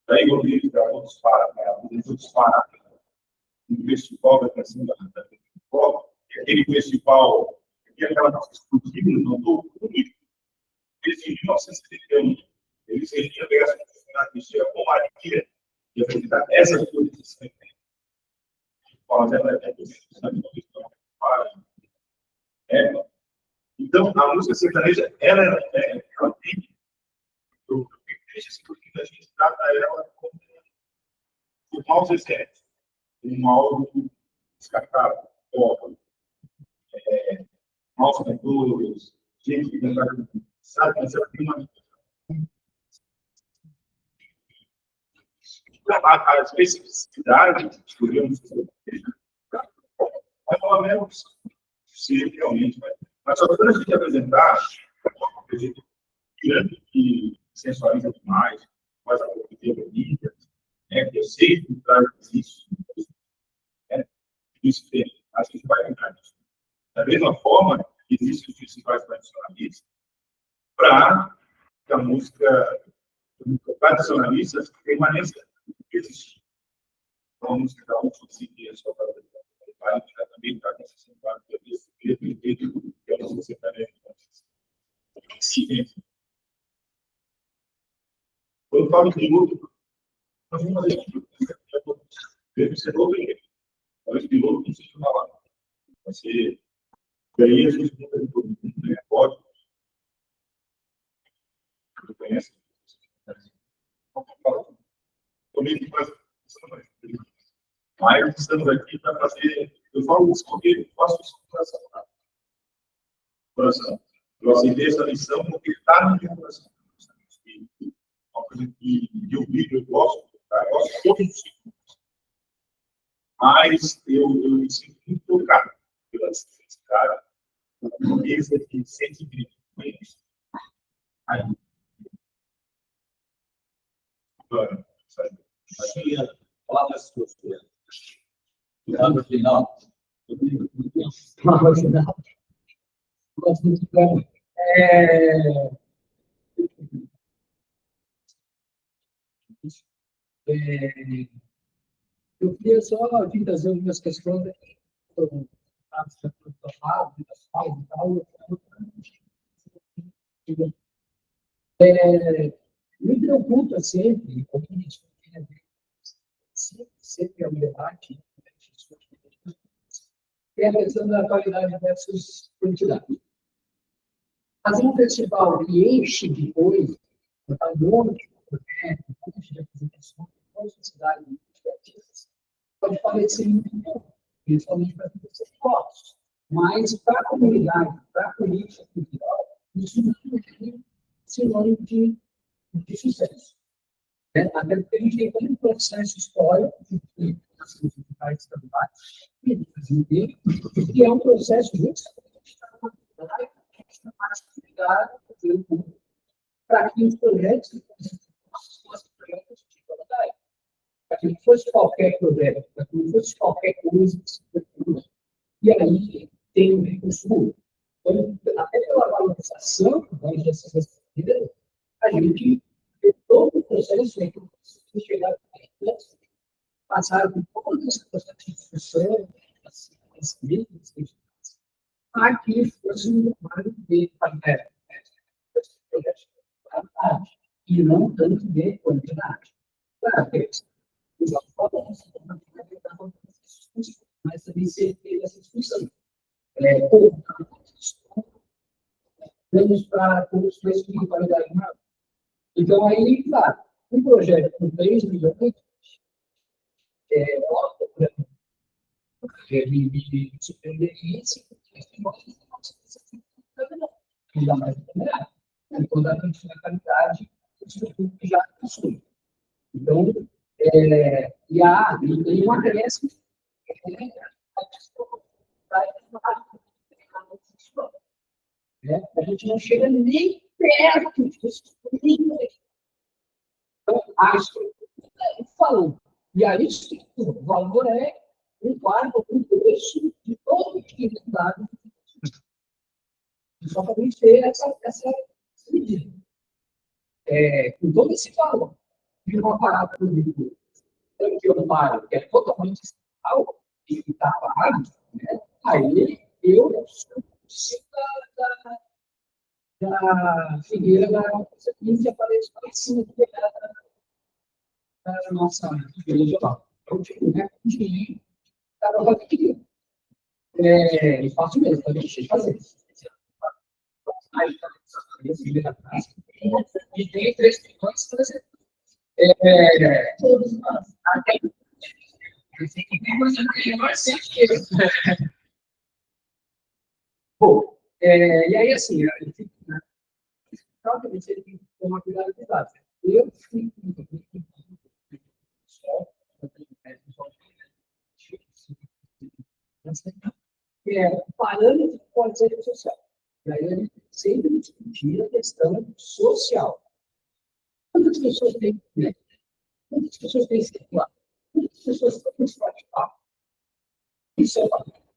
daí eu vi que outros paradas, no festival da canção da Copa, aquele festival, que aquela nossa estrutura, não estou único, desde 1971, Ele seria pegar essa funcionalista com Maria e apresentar essas coisas que então, a música sertaneja, ela tem a gente trata ela como um mouse estético, um mouse descartável, mouse cantoros, gente que sabe, mas ela tem uma a especificidade de escolher um sistema vai falar menos se realmente vai. Mas só quando a gente apresentar um jeito grande que sensualiza demais, faz a teoria, que eu sei que traz isso, isso tem, acho que a gente vai entrar nisso. Da mesma forma que existem os festivais tradicionalistas, para que a música tradicionalista permaneça existir. Então, a música da música que é só para também está nessa semana que eu disse, que eu não sei se está bem. Quando eu falo de piloto, nós vamos fazer piloto. Você não vê. Mas piloto não se chama lá. Você ganha, a gente não tem todo mundo, né? Pode. Você conhece? Também tem mais. Mas estamos aqui para fazer. Eu falo isso porque eu faço isso com coração. Eu aceitei essa lição porque está no meu coração. Uma coisa que eu vivo, eu gosto de todos os ciclos. Mas eu me sinto muito tocado pela cara, uma mesa de sensibilidade. Aí. Agora, sabe? Aqui, falar das suas coisas. Lá no final. Lá no final. Gosto muito bem. Eu queria só aqui trazer algumas questões aqui. Me preocupa sempre, como a gente sempre é um debate, é a questão da qualidade versus quantidade. Fazer um festival que enche de coisa, botar um monte de projeto, um monte de apresentações, um monte de cidades, um monte de artistas, pode parecer muito bom, principalmente para quem tem fotos. Mas para a comunidade, para a política cultural, isso não é sinônimo de sucesso. Até porque a gente tem todo um processo histórico de principais estaduais, que é um processo justamente para que os projetos fossem projetos de qualidade. Para que não fosse qualquer projeto, para que não fosse qualquer coisa. E aí tem um recurso público. Então, até pela valorização dessas responsabilidades, a gente tem todo o processo de chegar a passar por todo esse processo de discussão, as mídias, para que fosse um trabalho de qualidade e não tanto de quantidade. Claro que mas também ser feita essa discussão. Vamos para construções de qualidade maior. Então, aí, claro, um projeto com 3 milhões de surpreender isso, ainda mais determinado. Então, da qualidade, que já possui. Então, e tem uma crença a gente não chega nem perto disso. Então, acho que falando. E aí, o valor é um quarto, um terço de todo o que é dado. Só para a gente ter essa medida. Com todo esse valor, de uma parada pública, que eu paro, que é totalmente estatal, e está pago, aí eu sou da figueira da que aparece lá em cima da nossa igreja lá. Eu tive, né? Estava fazendo é fácil mesmo, a gente fazer. E tem 3 milhões, por exemplo. Todos nós. Até bom, e aí, assim, obviamente, ele tem que tomar cuidado com dados. Eu fui o parâmetro pode ser social. E aí, ele sempre discutir a questão social. Quantas pessoas têm, né? Quantas pessoas têm circular? Quantas pessoas têm esse bate-papo? Isso é o parâmetro.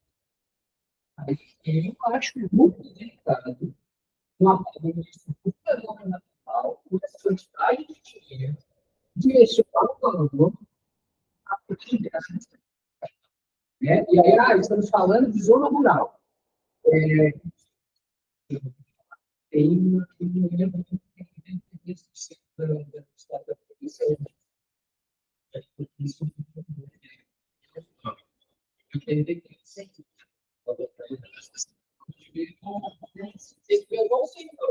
Eu acho muito delicado uma estrutura governamental com essa quantidade de dinheiro direcionar o valor a partir dessa né? E aí, estamos falando de zona rural. Tem uma que me lembra que tem da história da polícia. Eu não sei o que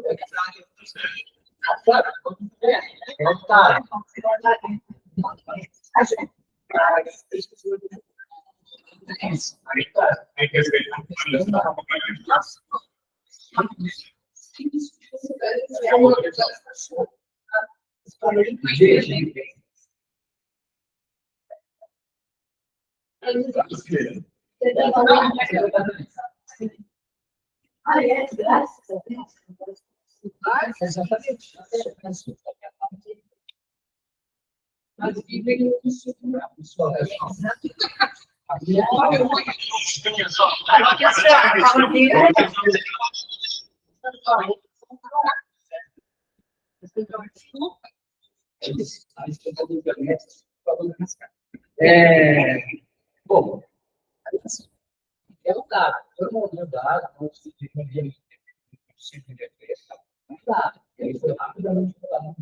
graças a Deus. Exatamente. Mas vivem isso, pessoal. Bom, é um dado, eu não olhei o dado, não sei se é um dado, e aí foi rapidamente falado,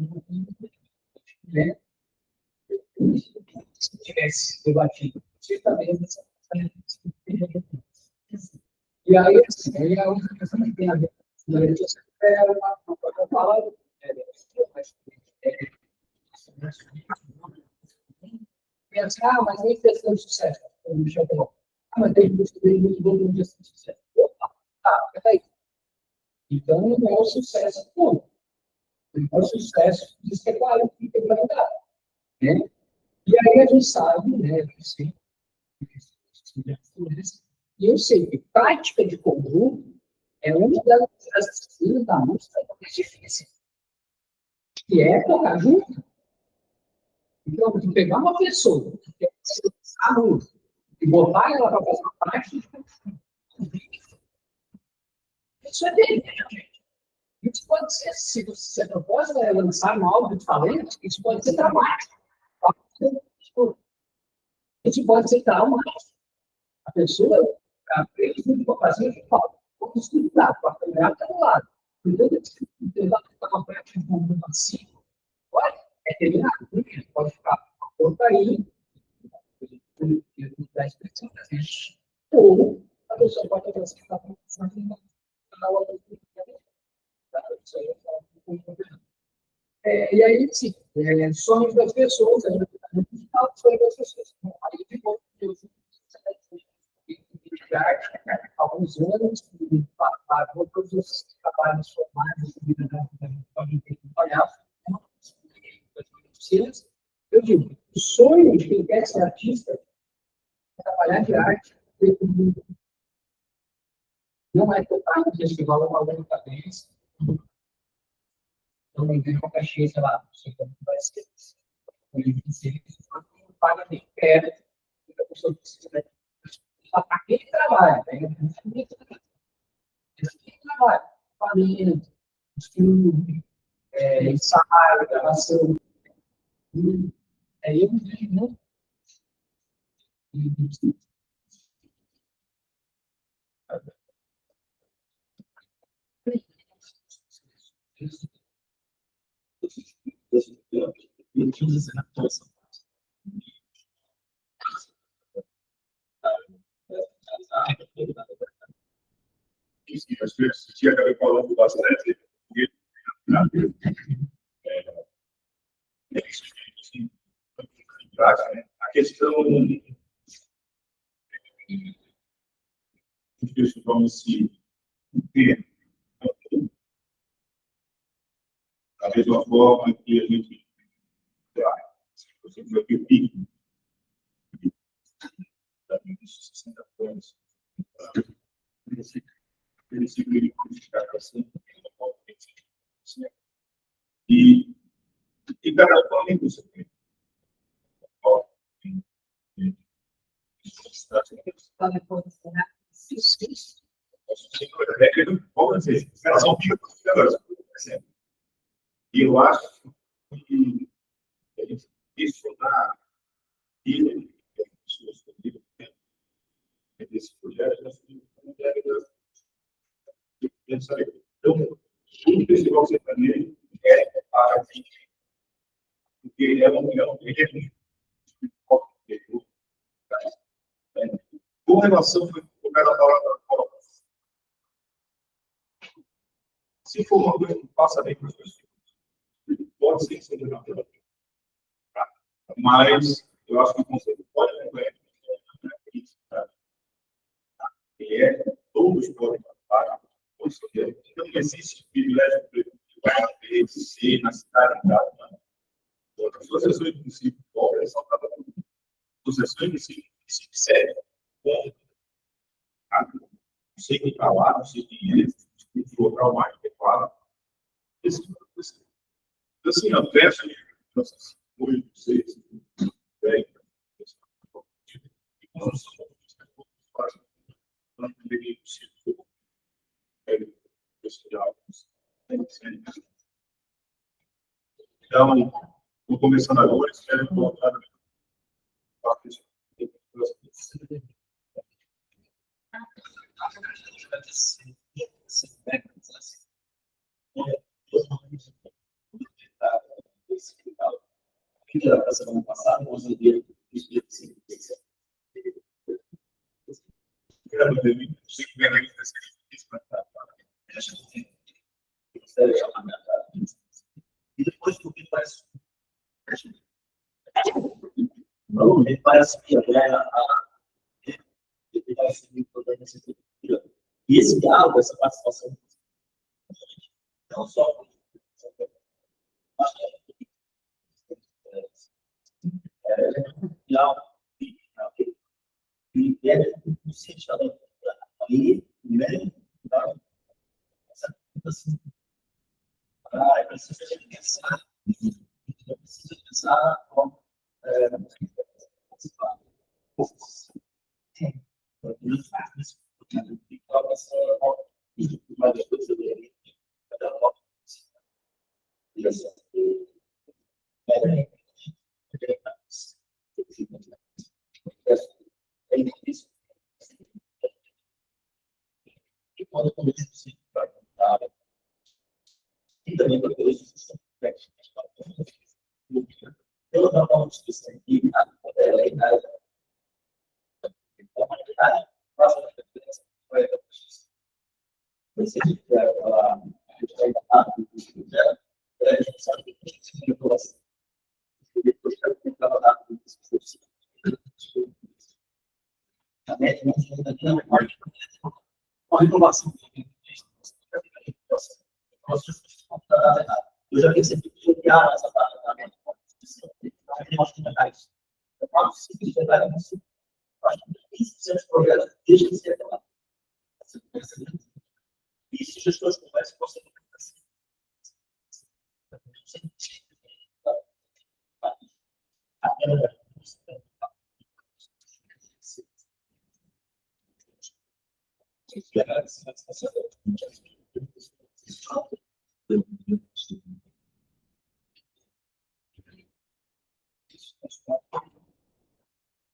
né? Se tivesse debatido, certamente, e aí, assim, aí a outra questão que tem a ver com uma palavra, pensar, mas nem questão de sucesso, como o Michel falou. Mas tem que construir muito bom de sucesso. Opa, peraí. Então, não é o sucesso todo. Não é o sucesso de ser claro que tem para mudar. Né? E aí a gente sabe, né, assim, e eu sei que prática de conjunto é uma das disciplinas da música mais difíceis, que é tocar junto. Então, tu pegar uma pessoa que quer a música e botar ela para fazer uma prática, isso é dele, gente. Isso pode ser, se a proposta é lançar um álbum de talento, isso pode ser dramático. Isso pode ser traumático. A pessoa, para fazer o que fala, vamos estudar, para trabalhar do lado. Então, tentar uma prática de um assim, olha, é terminado, pode ficar uma porcaria, da expressão da gente. Ou a pessoa pode fazer que está pensando na outra. E aí, sim, somos das pessoas, a gente somos das pessoas. Aí ficou alguns anos, pagou todos os trabalhos formados de trabalhar. Eu digo, o sonho de quem quer ser artista é trabalhar de arte, não é tocar no festival, é uma única vez. Então, não tem uma caixinha, sei lá, não sei como vai ser. Não paga nem perto, a pessoa precisa. Para quem trabalha, pega muito trabalho, família, estudo, ensaio, gravação. Eu vejo muito. Sim, acho que esse dia acabei falando bastante. A questão que vamos se ter da mesma forma que a gente foi o pico da 60 anos. Esse ciclo de codificação e cada um além disso. E eu acho que a gente questionar esse projeto, então, o festival sertanejo é para a gente, porque é uma união com relação ao carnaval da Copa. Se for uma coisa que passa bem para as pessoas, pode ser que seja natural. Mas eu acho que o conceito pode acompanhar. Todos podem participar. Então, não existe privilégio de ser na cidade. As associações de município são para associações de município sério. Não sei quem está lá, não sei quem é, se local mais adequado. Assim, a festa de 8, 6, 10, nós somos não deveria ser então, estou começando agora, espero colocar da semana passada, nós vimos e depois que o que parece não me parece que e esse diálogo, essa participação não só e é consciente aí né assim é preciso pensar como participar e quando começa a e também para todos eu não vou discutir aqui eu já pensei que jogar essa parte da minha projetos deixa de ser aquela. E se gestores conversam, você não tem assim.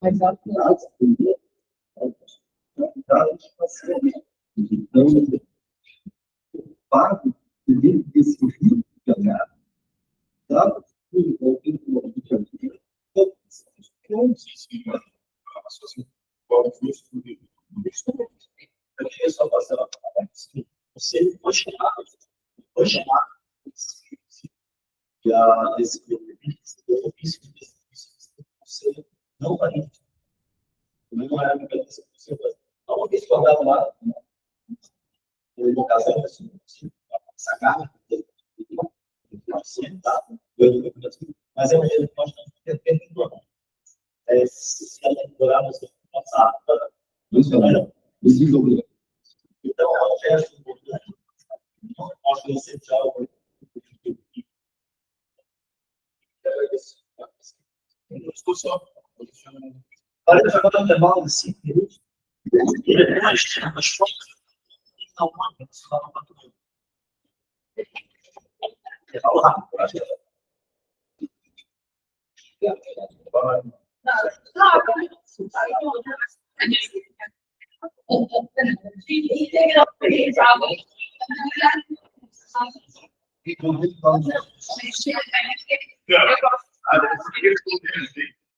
Mas Então, o fato dentro desse rio caminhado, tá? Então, tem que morrer de caminho. Não existe uma situação qual foi isso. Eu queria só fazer uma palavra assim. Você pode chamar já esse você não vai não é a única coisa que você vai. A uma vez que eu andava lá, no casal, assim, sacar, mas é um jeito que nós não temos. Se ela demorar, nós vamos passar para desenvolver. Então, ela já é importante. Acho que você já olha, eu vou dar um intervalo de 5 minutos. E depois, as fotos não mandam, se falam para todo mundo. Fala rápido, acho que